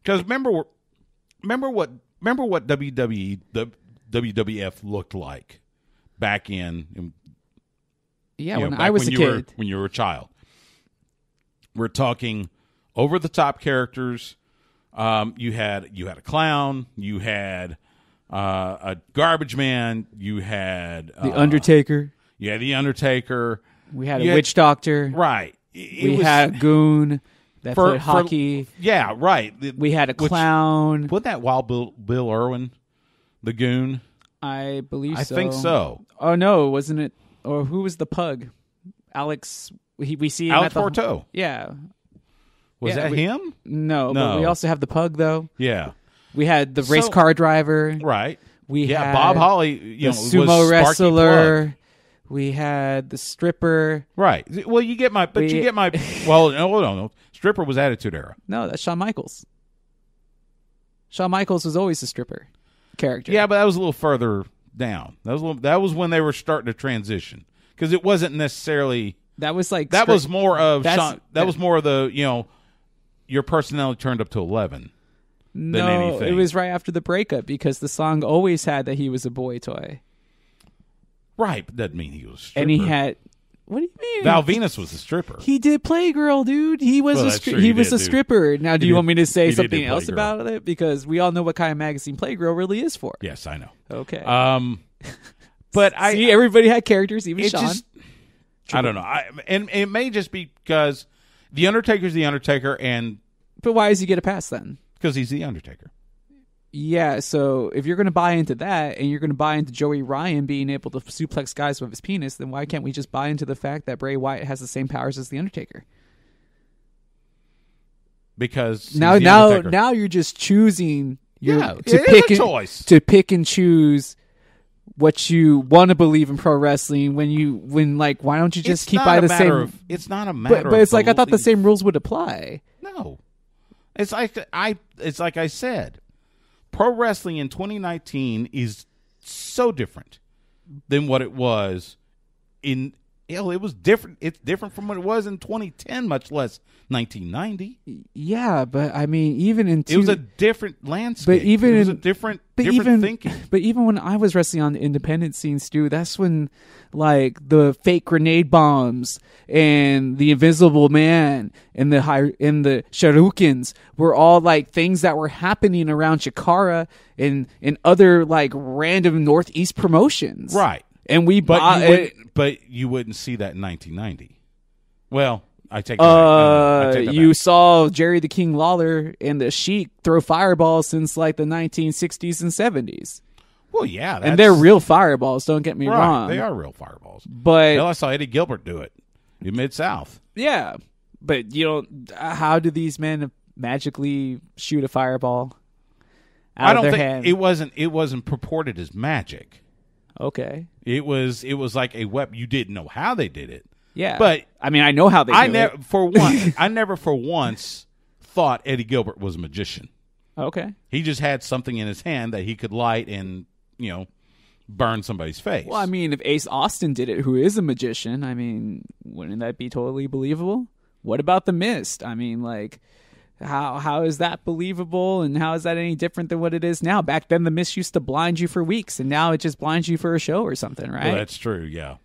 [SPEAKER 2] Because remember what WWF looked like back in
[SPEAKER 7] when I was a kid.
[SPEAKER 2] When you were a child. We're talking over the top characters. You had a clown, you had a garbage man, you had
[SPEAKER 7] the Undertaker.
[SPEAKER 2] Yeah, the Undertaker.
[SPEAKER 7] We had a witch doctor.
[SPEAKER 2] Right.
[SPEAKER 7] We had a goon that played hockey.
[SPEAKER 2] Yeah, right.
[SPEAKER 7] We had a clown.
[SPEAKER 2] Wasn't that Wild Bill Irwin? The Goon?
[SPEAKER 7] I believe
[SPEAKER 2] I
[SPEAKER 7] so.
[SPEAKER 2] think so.
[SPEAKER 7] Oh, no, wasn't it? Or who was the pug? Alex. We see him
[SPEAKER 2] Alex
[SPEAKER 7] at the,
[SPEAKER 2] Porto.
[SPEAKER 7] Yeah.
[SPEAKER 2] Was that him?
[SPEAKER 7] No, but we also have the pug, though.
[SPEAKER 2] Yeah.
[SPEAKER 7] We had the race car driver.
[SPEAKER 2] Right.
[SPEAKER 7] We had
[SPEAKER 2] Bob Holly,
[SPEAKER 7] the
[SPEAKER 2] was
[SPEAKER 7] sumo
[SPEAKER 2] Sparky
[SPEAKER 7] wrestler.
[SPEAKER 2] Plug.
[SPEAKER 7] We had the stripper.
[SPEAKER 2] Right. Well, you get my. Well, no. Stripper was Attitude Era.
[SPEAKER 7] No, that's Shawn Michaels. Shawn Michaels was always a stripper character.
[SPEAKER 2] Yeah, but that was a little further down. That was when they were starting to transition, because it wasn't necessarily.
[SPEAKER 7] That was like
[SPEAKER 2] that was more of Shawn. That was more of the your personality turned up to 11. Than anything.
[SPEAKER 7] It was right after the breakup, because the song always had that he was a boy toy.
[SPEAKER 2] Right, but doesn't mean he was a stripper.
[SPEAKER 7] And he had. What do you mean?
[SPEAKER 2] Val Venus was a stripper.
[SPEAKER 7] He did Playgirl, dude. He was a stripper. Now, do you want me to say something else about it? Because we all know what kind of magazine Playgirl really is for.
[SPEAKER 2] Yes, I know.
[SPEAKER 7] Okay.
[SPEAKER 2] But
[SPEAKER 7] see, everybody had characters, even Sean.
[SPEAKER 2] I don't know. And it may just be because the Undertaker's the Undertaker,
[SPEAKER 7] but why does he get a pass then?
[SPEAKER 2] Because he's the Undertaker.
[SPEAKER 7] Yeah, so if you're going to buy into that, and you're going to buy into Joey Ryan being able to suplex guys with his penis, then why can't we just buy into the fact that Bray Wyatt has the same powers as the Undertaker?
[SPEAKER 2] Because
[SPEAKER 7] now you're just choosing to pick and choose what you want to believe in pro wrestling. Why don't you just keep by the same?
[SPEAKER 2] It's not a matter.
[SPEAKER 7] But it's like I thought the same rules would apply.
[SPEAKER 2] No, it's like I said. Pro wrestling in 2019 is so different than what it was in. It was different. It's different from what it was in 2010, much less 1990.
[SPEAKER 7] Yeah, but I mean, even in
[SPEAKER 2] it was a different landscape.
[SPEAKER 7] But even
[SPEAKER 2] it was a different thinking.
[SPEAKER 7] But even when I was wrestling on the independent scene, Stu, that's when like the fake grenade bombs and the Invisible Man and the Shurikens were all like things that were happening around Chikara and other like random Northeast promotions,
[SPEAKER 2] right?
[SPEAKER 7] And
[SPEAKER 2] but you wouldn't see that in 1990. Well, I take that
[SPEAKER 7] you saw Jerry the King Lawler and the Sheik throw fireballs since like the 1960s and 70s.
[SPEAKER 2] Well, yeah,
[SPEAKER 7] and they're real fireballs. Don't get me wrong;
[SPEAKER 2] they are real fireballs.
[SPEAKER 7] But
[SPEAKER 2] I saw Eddie Gilbert do it in Mid-South.
[SPEAKER 7] Yeah, but how do these men magically shoot a fireball out of their hand?
[SPEAKER 2] It wasn't purported as magic.
[SPEAKER 7] Okay.
[SPEAKER 2] It was like a weapon. You didn't know how they did it.
[SPEAKER 7] Yeah.
[SPEAKER 2] But
[SPEAKER 7] I mean, I know how they do it.
[SPEAKER 2] I never for once thought Eddie Gilbert was a magician.
[SPEAKER 7] Okay.
[SPEAKER 2] He just had something in his hand that he could light and, burn somebody's face.
[SPEAKER 7] Well, I mean, if Ace Austin did it, who is a magician, I mean, wouldn't that be totally believable? What about The Mist? I mean, like, how is that believable, and how is that any different than what it is now? Back then, The Mist used to blind you for weeks, and now it just blinds you for a show or something, right?
[SPEAKER 2] Well, that's true, yeah.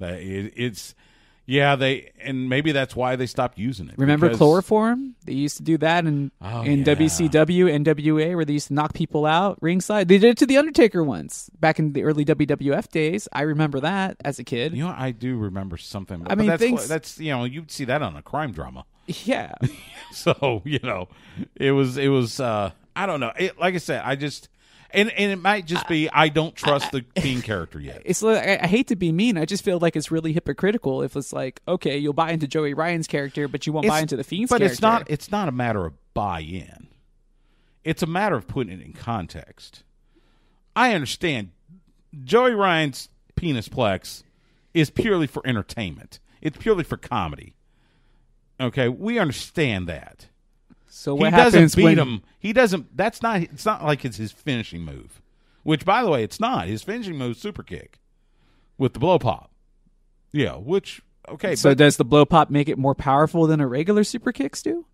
[SPEAKER 2] And maybe that's why they stopped using it.
[SPEAKER 7] Remember chloroform? They used to do that in WCW, NWA, where they used to knock people out ringside. They did it to The Undertaker once, back in the early WWF days. I remember that as a kid.
[SPEAKER 2] I do remember something.
[SPEAKER 7] I mean,
[SPEAKER 2] that's you'd see that on a crime drama.
[SPEAKER 7] Yeah.
[SPEAKER 2] So, it was I don't know. Like I said, I just and it might just be I don't trust the Fiend character yet.
[SPEAKER 7] It's like, I hate to be mean. I just feel like it's really hypocritical if it's like, okay, you'll buy into Joey Ryan's character, but you won't buy into the Fiend's character.
[SPEAKER 2] But it's not a matter of buy-in. It's a matter of putting it in context. I understand Joey Ryan's penisplex is purely for entertainment. It's purely for comedy. Okay, we understand that.
[SPEAKER 7] So what happens
[SPEAKER 2] when he doesn't beat him? He doesn't. It's not like it's his finishing move. Which, by the way, it's not. His finishing move is super kick with the blow pop. Yeah. Okay.
[SPEAKER 7] So does the blow pop make it more powerful than a regular super kick, Stu?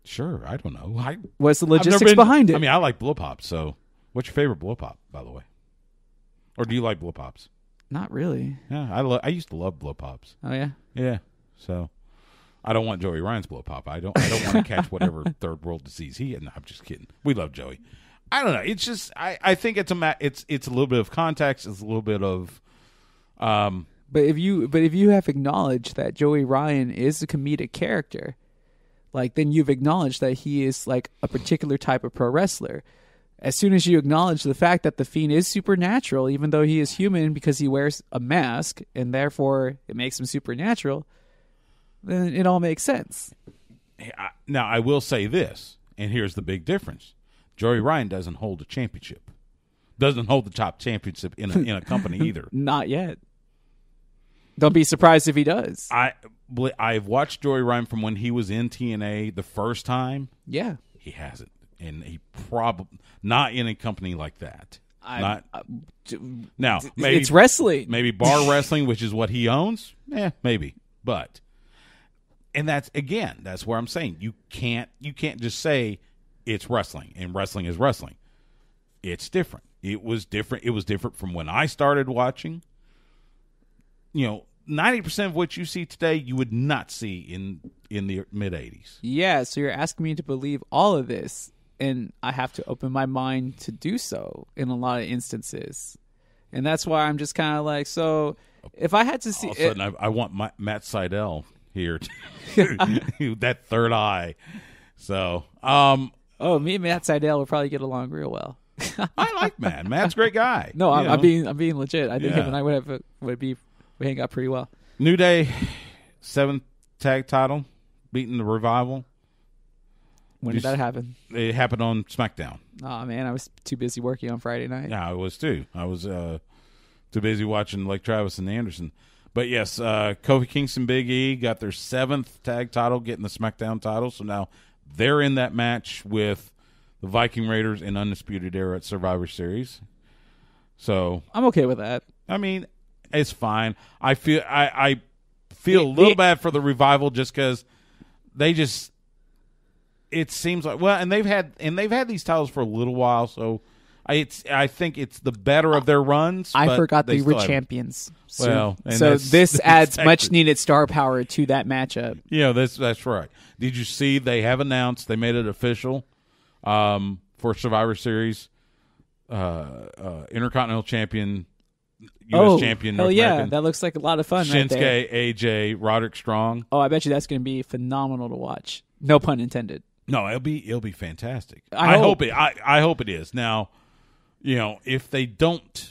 [SPEAKER 2] Sure. I don't know.
[SPEAKER 7] What's the logistics behind it?
[SPEAKER 2] I mean, I like blow pops. So, what's your favorite blow pop, by the way? Or do you like blow pops?
[SPEAKER 7] Not really.
[SPEAKER 2] Yeah, I used to love blow pops.
[SPEAKER 7] Oh yeah.
[SPEAKER 2] Yeah. So. I don't want Joey Ryan's blow pop. I don't want to catch whatever third world disease he had. No, I'm just kidding. We love Joey. I don't know. It's just I think it's a little bit of context. It's a little bit of.
[SPEAKER 7] But if you have acknowledged that Joey Ryan is a comedic character, like then you've acknowledged that he is like a particular type of pro wrestler. as soon as you acknowledge the fact that the Fiend is supernatural, even though he is human because he wears a mask, and therefore it makes him supernatural, then it all makes sense.
[SPEAKER 2] Now, I will say this, and here's the big difference. Joey Ryan doesn't hold a championship. Doesn't hold the top championship in a company either.
[SPEAKER 7] Not yet. Don't be surprised if he does.
[SPEAKER 2] I've watched Joey Ryan from when he was in TNA the first time.
[SPEAKER 7] Yeah.
[SPEAKER 2] He hasn't. And he probably not in a company like that. Now, maybe
[SPEAKER 7] it's wrestling.
[SPEAKER 2] Maybe bar wrestling, which is what he owns. Maybe. But that's where I'm saying you can't just say it's wrestling and wrestling is wrestling. It's different. It was different. It was different from when I started watching. 90% of what you see today, you would not see in the mid 80s.
[SPEAKER 7] Yeah, so you're asking me to believe all of this, and I have to open my mind to do so in a lot of instances. And that's why I'm just kind of like, so if I had to see...
[SPEAKER 2] All of a sudden, I want Matt Sydal here. That third eye. So...
[SPEAKER 7] me and Matt Sydal would probably get along real well.
[SPEAKER 2] I like Matt. Matt's a great guy.
[SPEAKER 7] No, I'm being legit. I think him and I would hang out pretty well.
[SPEAKER 2] New Day, 7th tag title, beating the Revival.
[SPEAKER 7] When did that happen?
[SPEAKER 2] It happened on SmackDown.
[SPEAKER 7] Oh man, I was too busy working on Friday night.
[SPEAKER 2] Yeah, I was too. I was too busy watching Lake Travis and Anderson. But yes, Kofi Kingston, Big E got their 7th tag title, getting the SmackDown title. So now they're in that match with the Viking Raiders in Undisputed Era at Survivor Series. So
[SPEAKER 7] I'm okay with that.
[SPEAKER 2] I mean, it's fine. I feel a little bad for the Revival just because they just. It seems like and they've had these titles for a little while, so I think it's the better of their runs.
[SPEAKER 7] I forgot they were champions.
[SPEAKER 2] So
[SPEAKER 7] this adds much needed star power to that matchup.
[SPEAKER 2] Yeah, that's right. Did you see they have announced they made it official for Survivor Series Intercontinental Champion, U.S. Champion.
[SPEAKER 7] North
[SPEAKER 2] American.
[SPEAKER 7] Yeah, that looks like a lot of fun.
[SPEAKER 2] Shinsuke,
[SPEAKER 7] right there.
[SPEAKER 2] AJ, Roderick Strong.
[SPEAKER 7] Oh, I bet you that's going to be phenomenal to watch. No pun intended.
[SPEAKER 2] No, it'll be fantastic. I hope it is. Now, if they don't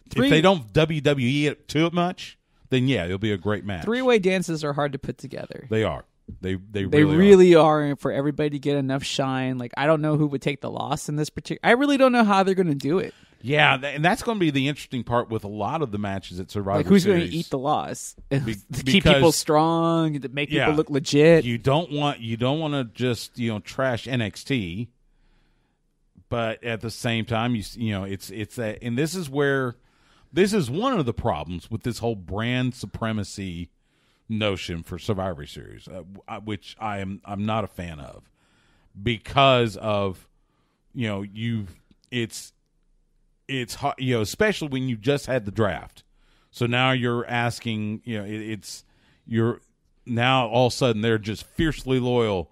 [SPEAKER 2] WWE it too much, then yeah, it'll be a great match.
[SPEAKER 7] 3-way dances are hard to put together.
[SPEAKER 2] They are. They
[SPEAKER 7] really are for everybody to get enough shine. Like I don't know who would take the loss in this particular. I really don't know how they're going to do it.
[SPEAKER 2] Yeah, and that's going to be the interesting part with a lot of the matches at Survivor
[SPEAKER 7] Series. Like, who's
[SPEAKER 2] Series.
[SPEAKER 7] going to eat the loss? To keep people strong, to make people look legit.
[SPEAKER 2] You don't want to just trash NXT, but at the same time, it's that, and this is one of the problems with this whole brand supremacy notion for Survivor Series, which I'm not a fan of, because of it's hard, especially when you just had the draft. So now you're asking, you're now all of a sudden they're just fiercely loyal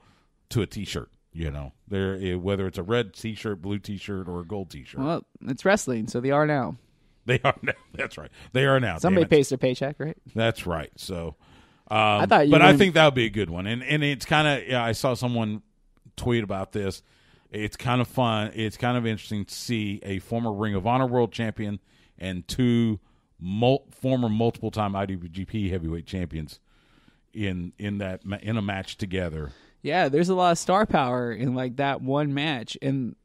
[SPEAKER 2] to a T-shirt. They're whether it's a red T-shirt, blue T-shirt, or a gold T-shirt.
[SPEAKER 7] Well, it's wrestling, so they are now.
[SPEAKER 2] They are now. That's right. They are now.
[SPEAKER 7] Somebody pays their paycheck, right?
[SPEAKER 2] That's right. So,
[SPEAKER 7] I think
[SPEAKER 2] that would be a good one. And it's kind of I saw someone tweet about this. It's kind of fun. It's kind of interesting to see a former Ring of Honor World Champion and two former multiple-time IWGP Heavyweight Champions in a match together.
[SPEAKER 7] Yeah, there's a lot of star power in like that one match, and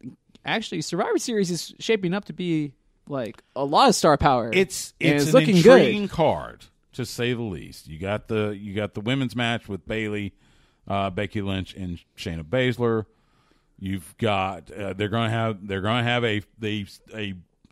[SPEAKER 7] actually, Survivor Series is shaping up to be like a lot of star power.
[SPEAKER 2] It's an
[SPEAKER 7] looking
[SPEAKER 2] intriguing
[SPEAKER 7] good.
[SPEAKER 2] card, to say the least. You got the women's match with Bayley, Becky Lynch, and Shayna Baszler. You've got they're going to have a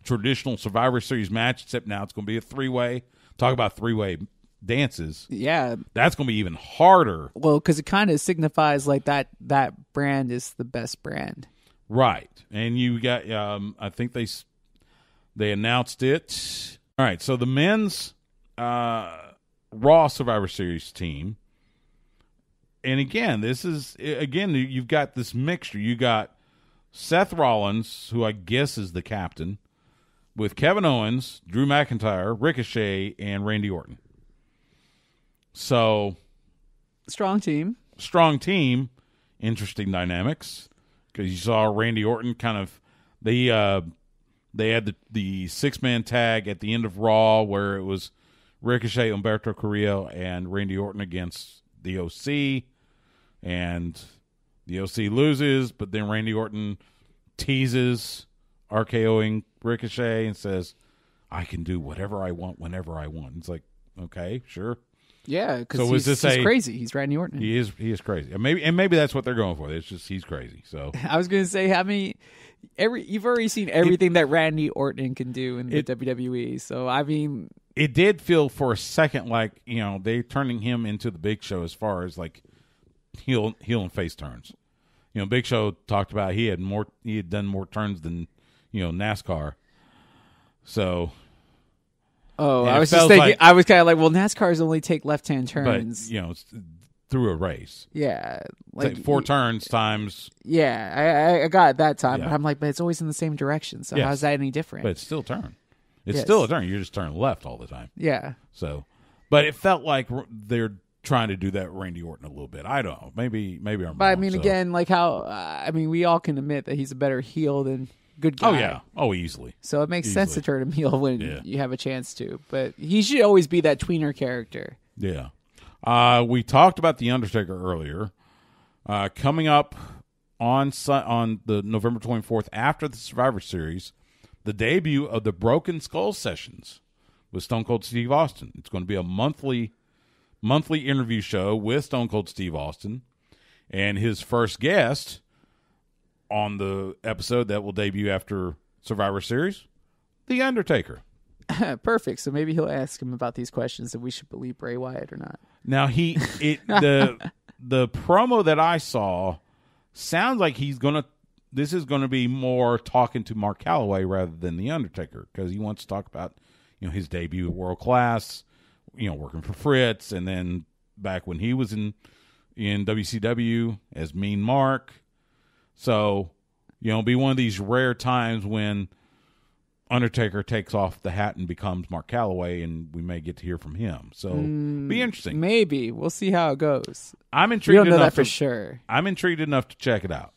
[SPEAKER 2] traditional Survivor Series match, except now it's going to be a 3-way. Talk about 3-way dances.
[SPEAKER 7] Yeah,
[SPEAKER 2] that's going to be even harder.
[SPEAKER 7] Well, because it kind of signifies like that brand is the best brand,
[SPEAKER 2] right? And you got I think they announced it. All right, so the men's Raw Survivor Series team. And again, you've got this mixture. You got Seth Rollins, who I guess is the captain, with Kevin Owens, Drew McIntyre, Ricochet, and Randy Orton. So,
[SPEAKER 7] strong team.
[SPEAKER 2] Interesting dynamics, because you saw Randy Orton kind of They had the 6-man tag at the end of Raw where it was Ricochet, Humberto Carrillo, and Randy Orton against the OC, and the OC loses, but then Randy Orton teases RKOing Ricochet and says, I can do whatever I want whenever I want. It's like, okay, sure.
[SPEAKER 7] Yeah, because he's crazy. He's Randy Orton.
[SPEAKER 2] He is crazy. And maybe that's what they're going for. It's just he's crazy. So
[SPEAKER 7] I was going to say, you've already seen everything that Randy Orton can do in the WWE. So I mean,
[SPEAKER 2] it did feel for a second like they turning him into the Big Show as far as like heel and face turns. Big Show talked about he had done more turns than NASCAR. So.
[SPEAKER 7] Oh, I was just thinking. I was kind of like, well, NASCAR's only take left-hand turns,
[SPEAKER 2] but it's through a race.
[SPEAKER 7] Yeah,
[SPEAKER 2] like 4 turns times.
[SPEAKER 7] Yeah, I got it that time, but I'm like, but it's always in the same direction. So how's that any different?
[SPEAKER 2] But it's still a turn. It's still a turn. You're just turning left all the time.
[SPEAKER 7] Yeah.
[SPEAKER 2] So, but it felt like they're trying to do that Randy Orton a little bit. I don't know. Maybe I'm wrong.
[SPEAKER 7] But I mean, again, like how we all can admit that he's a better heel than good guy.
[SPEAKER 2] Oh yeah. Oh, easily.
[SPEAKER 7] So it makes sense to turn him heel when you have a chance to. But he should always be that tweener character.
[SPEAKER 2] Yeah. We talked about The Undertaker earlier. Coming up on the November 24th, after the Survivor Series, the debut of the Broken Skull Sessions with Stone Cold Steve Austin. It's going to be a monthly interview show with Stone Cold Steve Austin, and his first guest on the episode that will debut after Survivor Series, The Undertaker.
[SPEAKER 7] Perfect. So maybe he'll ask him about these questions if we should believe Bray Wyatt or not.
[SPEAKER 2] Now the promo that I saw sounds like this is gonna be more talking to Mark Calloway rather than The Undertaker, because he wants to talk about his debut at World Class, working for Fritz, and then back when he was in WCW as Mean Mark. So, be one of these rare times when Undertaker takes off the hat and becomes Mark Calloway, and we may get to hear from him. So, be interesting.
[SPEAKER 7] Maybe. We'll see how it goes.
[SPEAKER 2] I'm intrigued.
[SPEAKER 7] We don't know that for sure.
[SPEAKER 2] I'm intrigued enough to check it out,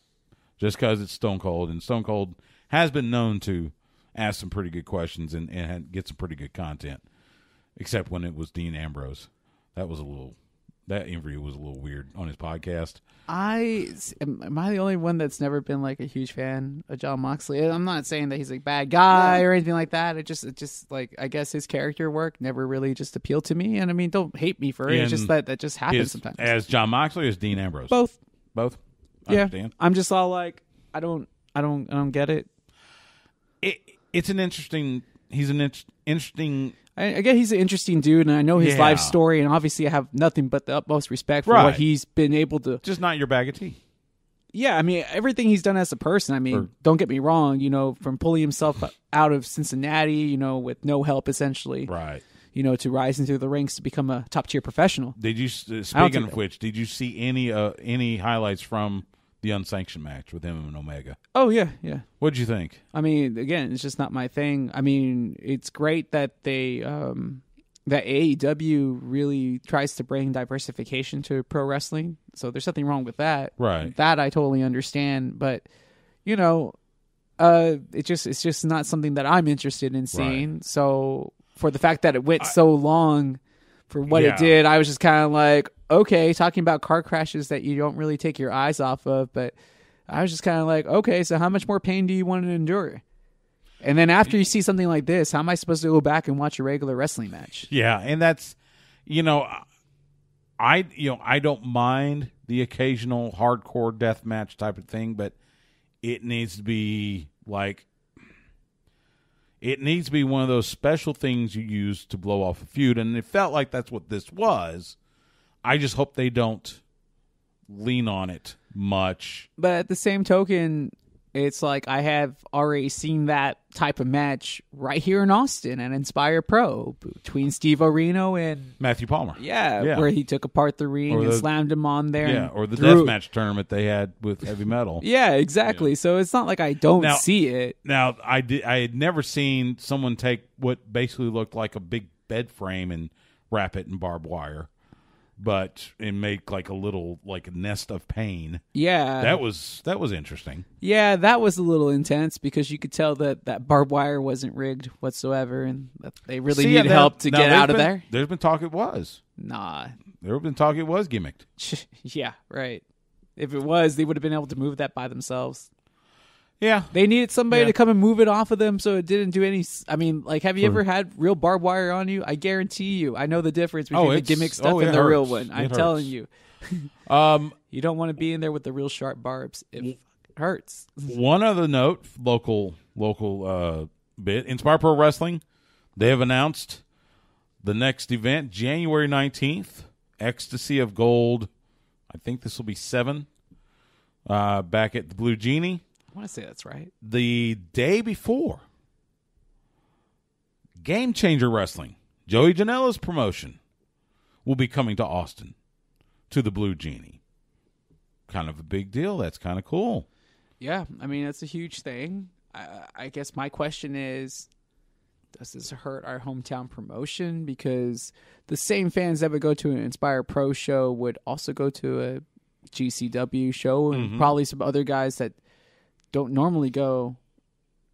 [SPEAKER 2] just because it's Stone Cold, and Stone Cold has been known to ask some pretty good questions and get some pretty good content, except when it was Dean Ambrose. That interview was a little weird on his podcast.
[SPEAKER 7] Am I the only one that's never been like a huge fan of Jon Moxley? I'm not saying that he's a bad guy or anything like that. It just like, I guess his character work never really just appealed to me. And I mean, don't hate me for it. It's just that just happens sometimes.
[SPEAKER 2] As Jon Moxley or as Dean Ambrose?
[SPEAKER 7] Both.
[SPEAKER 2] I understand.
[SPEAKER 7] I'm just all like, I don't get it.
[SPEAKER 2] It's an interesting. He's an interesting.
[SPEAKER 7] I get he's an interesting dude, and I know his life story, and obviously I have nothing but the utmost respect for what he's been able to.
[SPEAKER 2] Just not your bag of tea.
[SPEAKER 7] Yeah, I mean, everything he's done as a person, I mean, don't get me wrong, from pulling himself out of Cincinnati, with no help, essentially.
[SPEAKER 2] Right.
[SPEAKER 7] To rise into the ranks to become a top-tier professional.
[SPEAKER 2] Did you, speaking of which, did you see any highlights from the unsanctioned match with him and Omega?
[SPEAKER 7] Oh, yeah.
[SPEAKER 2] What'd you think?
[SPEAKER 7] I mean, again, it's just not my thing. I mean, it's great that they that AEW really tries to bring diversification to pro wrestling. So there's nothing wrong with that.
[SPEAKER 2] Right.
[SPEAKER 7] That I totally understand. But, it's just not something that I'm interested in seeing. Right. So for the fact that it went so long for what it did, I was just kind of like, okay, talking about car crashes that you don't really take your eyes off of, but I was just kind of like, okay, so how much more pain do you want to endure? And then after you see something like this, how am I supposed to go back and watch a regular wrestling match?
[SPEAKER 2] Yeah, and that's, I don't mind the occasional hardcore death match type of thing, but it needs to be one of those special things you use to blow off a feud, and it felt like that's what this was. I just hope they don't lean on it much. But
[SPEAKER 7] at the same token, it's like I have already seen that type of match right here in Austin at Inspire Pro between Steve Orino and
[SPEAKER 2] Matthew Palmer.
[SPEAKER 7] Yeah, where he took apart the ring and slammed him on there.
[SPEAKER 2] Yeah, or the deathmatch tournament they had with Heavy Metal.
[SPEAKER 7] Yeah, exactly. Yeah. So it's not like I don't see it.
[SPEAKER 2] Now, I had never seen someone take what basically looked like a big bed frame and wrap it in barbed wire. and make like a little nest of pain.
[SPEAKER 7] Yeah,
[SPEAKER 2] that was interesting.
[SPEAKER 7] Yeah, that was a little intense because you could tell that barbed wire wasn't rigged whatsoever, and that they really needed help to get out of there.
[SPEAKER 2] There's been talk it was.
[SPEAKER 7] Nah,
[SPEAKER 2] there have been talk it was gimmicked.
[SPEAKER 7] Yeah, right. If it was, they would have been able to move that by themselves.
[SPEAKER 2] Yeah.
[SPEAKER 7] They needed somebody to come and move it off of them so it didn't do any... I mean, have you ever had real barbed wire on you? I guarantee you. I know the difference between the gimmick stuff and the real one. I'm telling you. You don't want to be in there with the real sharp barbs. It hurts.
[SPEAKER 2] One other note, local bit. Inspire Pro Wrestling, they have announced the next event, January 19th, Ecstasy of Gold. I think this will be 7, back at the Blue Genie.
[SPEAKER 7] I want to say that's right.
[SPEAKER 2] The day before, Game Changer Wrestling, Joey Janela's promotion, will be coming to Austin, to the Blue Genie. Kind of a big deal. That's kind of cool.
[SPEAKER 7] Yeah, I mean, that's a huge thing. I guess my question is, does this hurt our hometown promotion? Because the same fans that would go to an Inspire Pro show would also go to a GCW show, and probably some other guys that don't normally go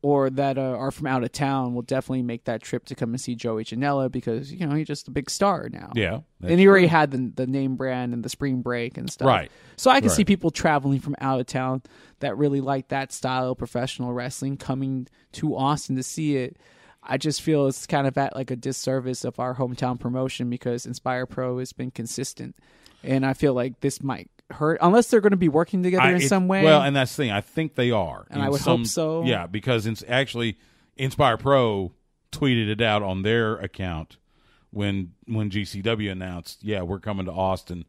[SPEAKER 7] or that are from out of town will definitely make that trip to come and see Joey Janela because, he's just a big star now.
[SPEAKER 2] Yeah.
[SPEAKER 7] And he already had the name brand and the spring break and stuff.
[SPEAKER 2] Right.
[SPEAKER 7] So I can see people traveling from out of town that really like that style of professional wrestling coming to Austin to see it. I just feel it's kind of at a disservice of our hometown promotion because Inspire Pro has been consistent. And I feel like this might hurt unless they're going to be working together in some way.
[SPEAKER 2] Well, and that's the thing. I think they are.
[SPEAKER 7] And I would hope so.
[SPEAKER 2] Yeah, because actually Inspire Pro tweeted it out on their account when GCW announced, we're coming to Austin.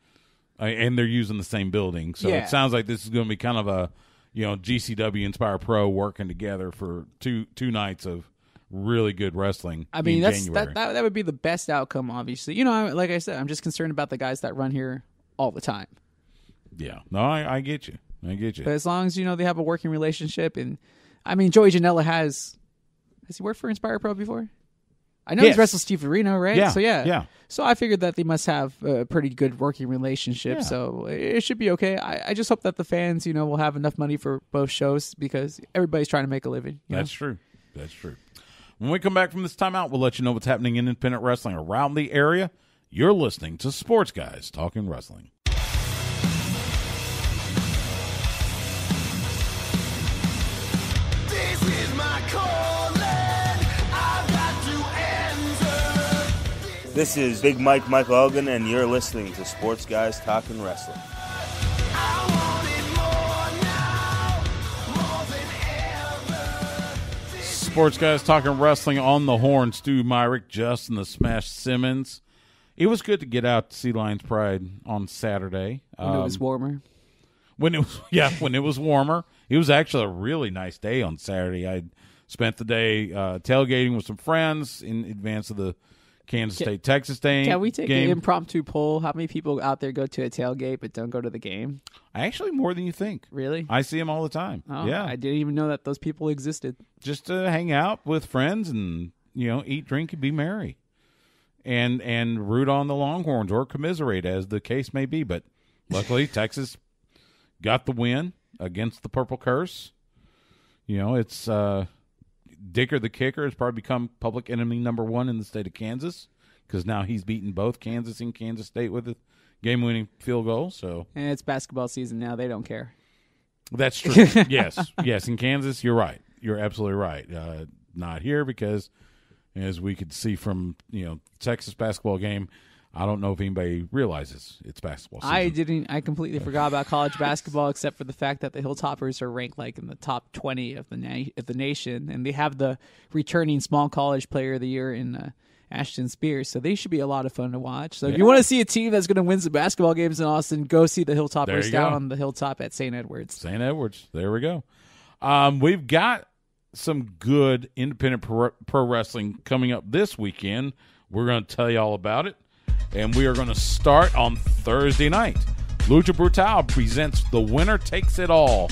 [SPEAKER 2] And they're using the same building. So it sounds like this is going to be kind of a, GCW Inspire Pro working together for two nights of really good wrestling. I mean,
[SPEAKER 7] that would be the best outcome, obviously. Like I said, I'm just concerned about the guys that run here all the time.
[SPEAKER 2] Yeah. No, I get you.
[SPEAKER 7] But as long as, they have a working relationship. And, I mean, Joey Janela has he worked for Inspire Pro before? I know he's wrestled Steve Areno, right?
[SPEAKER 2] Yeah.
[SPEAKER 7] So, yeah. So I figured that they must have a pretty good working relationship. Yeah. So it should be okay. I just hope that the fans, will have enough money for both shows because everybody's trying to make a living.
[SPEAKER 2] That's true. When we come back from this timeout, we'll let you know what's happening in independent wrestling around the area. You're listening to Sports Guys Talking Wrestling.
[SPEAKER 5] This is my calling. I've got to answer.
[SPEAKER 8] This is Big Mike Hogan, and you're listening to Sports Guys Talking Wrestling.
[SPEAKER 2] Sports Guys Talking Wrestling on the Horn. Stu Myrick, Justin the Smash Simmons. It was good to get out to see Lions Pride on Saturday.
[SPEAKER 7] When it was warmer.
[SPEAKER 2] When it was warmer. It was actually a really nice day on Saturday. I spent the day tailgating with some friends in advance of the Kansas State-Texas game.
[SPEAKER 7] Can we take an impromptu poll? How many people out there go to a tailgate but don't go to the game?
[SPEAKER 2] Actually, more than you think.
[SPEAKER 7] Really?
[SPEAKER 2] I see them all the time.
[SPEAKER 7] Oh,
[SPEAKER 2] yeah.
[SPEAKER 7] I didn't even know that those people existed.
[SPEAKER 2] Just to hang out with friends and, eat, drink, and be merry. And root on the Longhorns or commiserate, as the case may be. But luckily, Texas got the win against the Purple Curse. It's Dicker the kicker has probably become public enemy number 1 in the state of Kansas because now he's beaten both Kansas and Kansas State with a game-winning field goal. So,
[SPEAKER 7] and it's basketball season now; they don't care.
[SPEAKER 2] That's true. yes. In Kansas, you're right. You're absolutely right. Not here because, as we could see from Texas basketball game, I don't know if anybody realizes it's basketball season.
[SPEAKER 7] I completely forgot about college basketball, except for the fact that the Hilltoppers are ranked in the top 20 of the nation, and they have the returning small college player of the year in Ashton Spears. So they should be a lot of fun to watch. So if you want to see a team that's going to win some basketball games in Austin, go see the Hilltoppers down on the hilltop at St. Edwards.
[SPEAKER 2] St. Edwards. There we go. We've got some good independent pro wrestling coming up this weekend. We're going to tell you all about it. And we are going to start on Thursday night. Lucha Brutal presents The Winner Takes It All.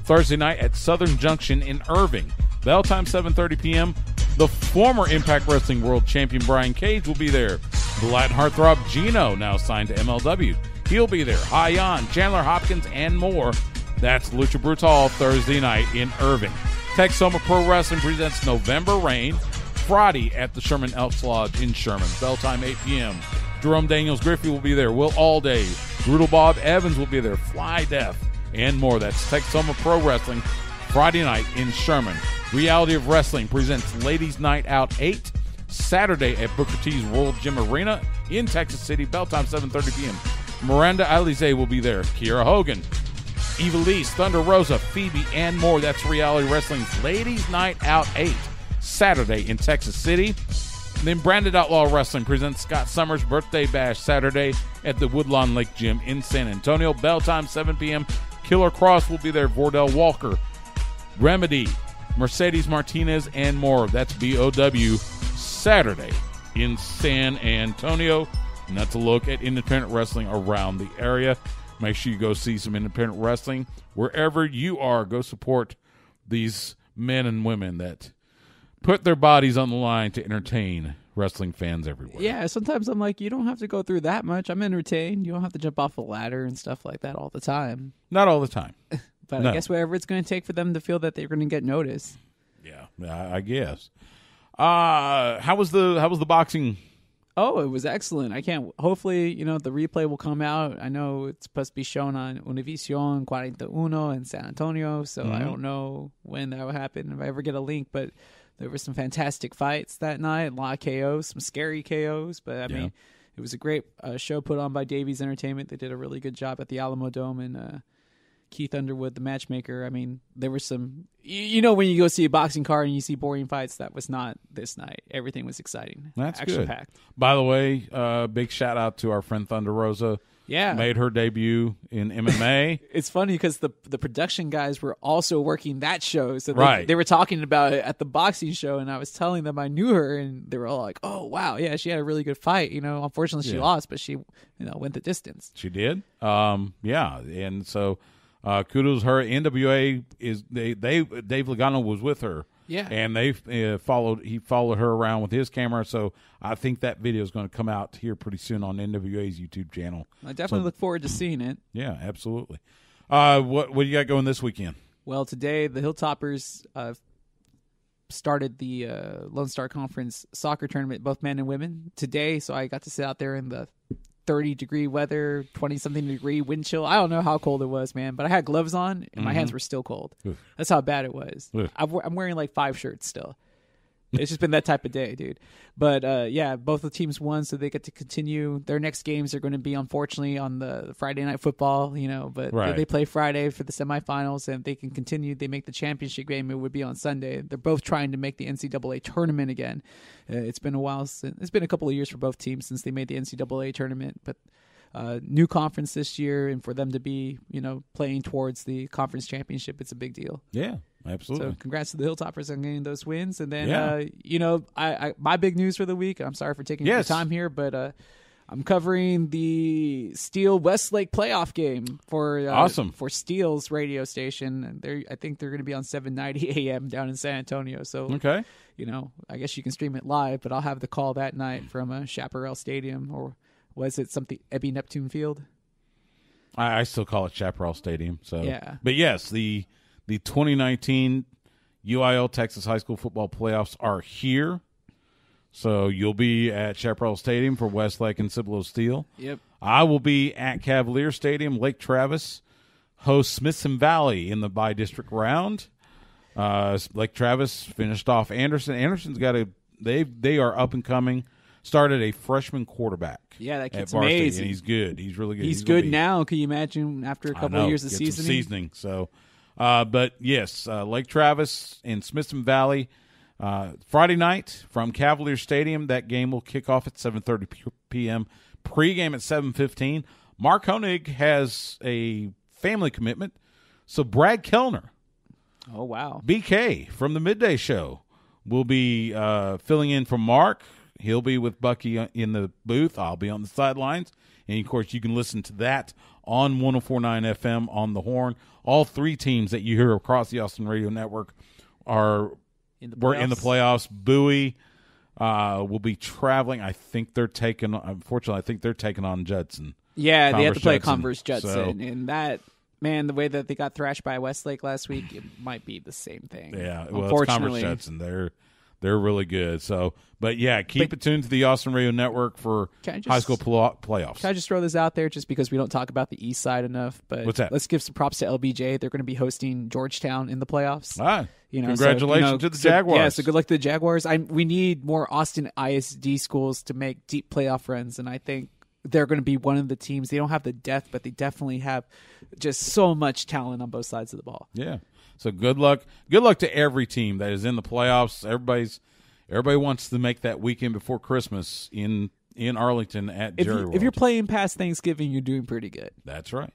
[SPEAKER 2] Thursday night at Southern Junction in Irving. Bell time 7:30 p.m. The former Impact Wrestling World Champion Brian Cage will be there. The Latin heartthrob Gino, now signed to MLW. He'll be there. Hyon, Chandler Hopkins, and more. That's Lucha Brutal Thursday night in Irving. Texoma Pro Wrestling presents November Rain Friday at the Sherman Elks Lodge in Sherman. Bell time 8 p.m. Jerome Daniels Griffey will be there. Will Allday. Brutal Bob Evans will be there. Fly Death and more. That's Texoma Pro Wrestling Friday night in Sherman. Reality of Wrestling presents Ladies Night Out 8 Saturday at Booker T's World Gym Arena in Texas City. Bell time 7:30 p.m. Miranda Alize will be there. Kiera Hogan, Eva Lise, Thunder Rosa, Phoebe, and more. That's Reality Wrestling's Ladies Night Out 8 Saturday in Texas City. And then Branded Outlaw Wrestling presents Scott Summers' Birthday Bash Saturday at the Woodlawn Lake Gym in San Antonio. Bell time 7 p.m. Killer Cross will be there. Vordell Walker, Remedy, Mercedes Martinez, and more. That's BOW Saturday in San Antonio. And that's a look at independent wrestling around the area. Make sure you go see some independent wrestling. Wherever you are, go support these men and women that put their bodies on the line to entertain wrestling fans everywhere.
[SPEAKER 7] Yeah, sometimes I'm like, you don't have to go through that much. I'm entertained. You don't have to jump off a ladder and stuff like that all the time.
[SPEAKER 2] Not all the time.
[SPEAKER 7] But
[SPEAKER 2] No.
[SPEAKER 7] I guess whatever it's going to take for them to feel that they're going to get noticed.
[SPEAKER 2] Yeah, I guess. How was the boxing?
[SPEAKER 7] Oh, it was excellent. I can't. Hopefully, the replay will come out. I know it's supposed to be shown on Univision 41 in San Antonio, so I don't know when that will happen, if I ever get a link, but there were some fantastic fights that night, a lot of KOs, some scary KOs, but I mean, it was a great show put on by Davies Entertainment. They did a really good job at the Alamo Dome, and Keith Underwood, the matchmaker. I mean, there were some, when you go see a boxing card and you see boring fights, that was not this night. Everything was exciting.
[SPEAKER 2] That's
[SPEAKER 7] action
[SPEAKER 2] good.
[SPEAKER 7] packed.
[SPEAKER 2] By the way, big shout out to our friend Thunder Rosa.
[SPEAKER 7] Yeah.
[SPEAKER 2] Made her debut in MMA.
[SPEAKER 7] It's funny because the production guys were also working that show. So
[SPEAKER 2] Right.
[SPEAKER 7] they were talking about it at the boxing show, and I was telling them I knew her, and they were all like, oh, wow, yeah, she had a really good fight. Unfortunately she lost, but she went the distance.
[SPEAKER 2] She did. Yeah. And so kudos to her. NWA is Dave Logano was with her.
[SPEAKER 7] Yeah.
[SPEAKER 2] And he followed her around with his camera. So I think that video is going to come out here pretty soon on NWA's YouTube channel.
[SPEAKER 7] I definitely look forward to seeing it.
[SPEAKER 2] Yeah, absolutely. What do you got going this weekend?
[SPEAKER 7] Well, today the Hilltoppers started the Lone Star Conference soccer tournament, both men and women, today. So I got to sit out there in the 30-degree weather, 20-something degree wind chill. I don't know how cold it was, man, but I had gloves on, and my hands were still cold.
[SPEAKER 2] Oof.
[SPEAKER 7] That's how bad it was.
[SPEAKER 2] Oof.
[SPEAKER 7] I'm wearing like 5 shirts still. It's just been that type of day, dude. But, yeah, both the teams won, so they get to continue. Their next games are going to be, unfortunately, on the Friday Night Football, but
[SPEAKER 2] Right.
[SPEAKER 7] they play Friday for the semifinals, and if they can continue, they make the championship game, it would be on Sunday. They're both trying to make the NCAA tournament again. It's been a while. It's been a couple of years for both teams since they made the NCAA tournament, but new conference this year, and for them to be, playing towards the conference championship, it's a big deal.
[SPEAKER 2] Yeah, absolutely.
[SPEAKER 7] So congrats to the Hilltoppers on getting those wins. And then,
[SPEAKER 2] Yeah.
[SPEAKER 7] I my big news for the week, I'm sorry for taking your
[SPEAKER 2] Yes.
[SPEAKER 7] time here, but I'm covering the Steel Westlake playoff game for
[SPEAKER 2] Awesome.
[SPEAKER 7] for Steel's radio station. And I think they're going to be on 790 a.m. down in San Antonio. So,
[SPEAKER 2] Okay.
[SPEAKER 7] I guess you can stream it live, but I'll have the call that night from Chaparral Stadium, or was it something, Ebby Neptune Field?
[SPEAKER 2] I still call it Chaparral Stadium. So
[SPEAKER 7] Yeah.
[SPEAKER 2] But yes, the 2019 UIL Texas High School football playoffs are here. So you'll be at Chaparral Stadium for Westlake and Cibolo Steel.
[SPEAKER 7] Yep.
[SPEAKER 2] I will be at Cavalier Stadium. Lake Travis hosts Smithson Valley in the bi-district round. Lake Travis finished off Anderson. Anderson's got they are up and coming. Started a freshman quarterback.
[SPEAKER 7] Yeah, that kid's
[SPEAKER 2] at varsity,
[SPEAKER 7] amazing.
[SPEAKER 2] and he's good. He's really good.
[SPEAKER 7] He's
[SPEAKER 2] gonna
[SPEAKER 7] good
[SPEAKER 2] be-
[SPEAKER 7] now. Can you imagine after a
[SPEAKER 2] I
[SPEAKER 7] couple
[SPEAKER 2] know,
[SPEAKER 7] of years of
[SPEAKER 2] get some
[SPEAKER 7] seasoning?
[SPEAKER 2] seasoning. So, but yes, Lake Travis and Smithson Valley. Friday night from Cavalier Stadium. That game will kick off at 7:30 p.m. Pre-game at 7:15. Mark Honig has a family commitment, so Brad Kellner,
[SPEAKER 7] Oh, wow.
[SPEAKER 2] BK from the Midday Show, will be filling in for Mark. He'll be with Bucky in the booth. I'll be on the sidelines. And, of course, you can listen to that on 104.9 FM on the Horn. All 3 teams that you hear across the Austin Radio Network were in the playoffs. Bowie, will be traveling. I think they're taking on Judson.
[SPEAKER 7] Yeah, they have to play
[SPEAKER 2] Judson.
[SPEAKER 7] Converse Judson. And that, man, the way that they got thrashed by Westlake last week, it might be the same thing.
[SPEAKER 2] Yeah, well, it's Converse Judson. They're really good. So, but keep it tuned to the Austin Radio Network for high school playoffs.
[SPEAKER 7] Can I just throw this out there just because we don't talk about the East Side enough? But
[SPEAKER 2] what's that?
[SPEAKER 7] Let's give some props to LBJ. They're going to be hosting Georgetown in the playoffs.
[SPEAKER 2] Congratulations to the Jaguars.
[SPEAKER 7] So good luck to the Jaguars. We need more Austin ISD schools to make deep playoff runs, and I think they're going to be one of the teams. They don't have the depth, but they definitely have just so much talent on both sides of the ball.
[SPEAKER 2] Yeah. So good luck. Good luck to every team that is in the playoffs. Everybody wants to make that weekend before Christmas in Arlington at Jerry World.
[SPEAKER 7] If you're playing past Thanksgiving, you're doing pretty good.
[SPEAKER 2] That's right.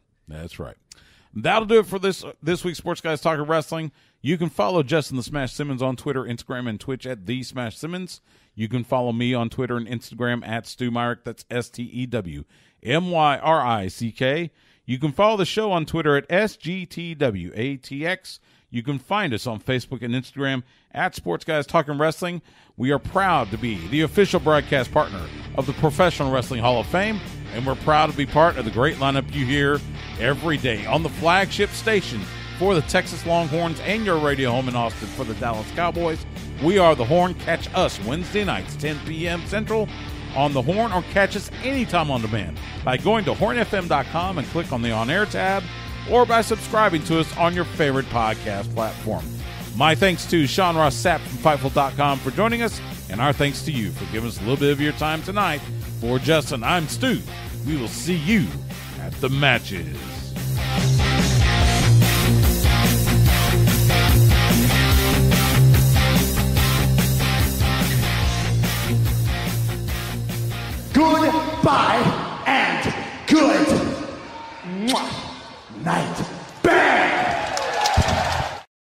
[SPEAKER 2] That'll do it for this week's Sports Guys Talking Wrestling. You can follow Justin the Smash Simmons on Twitter, Instagram, and Twitch at The Smash Simmons. You can follow me on Twitter and Instagram at Stu Myrick. That's STEWMYRICK. You can follow the show on Twitter at SGTWATX. You can find us on Facebook and Instagram at Sports Guys Talking Wrestling. We are proud to be the official broadcast partner of the Professional Wrestling Hall of Fame, and we're proud to be part of the great lineup you hear every day on the flagship station for the Texas Longhorns and your radio home in Austin for the Dallas Cowboys. We are The Horn. Catch us Wednesday nights, 10 p.m. Central on The Horn, or catch us anytime on demand by going to hornfm.com and click on the On Air tab, or by subscribing to us on your favorite podcast platform. My thanks to Sean Ross Sapp from Fightful.com for joining us, and our thanks to you for giving us a little bit of your time tonight. For Justin, I'm Stu. We will see you at the matches.
[SPEAKER 9] Goodbye and good night.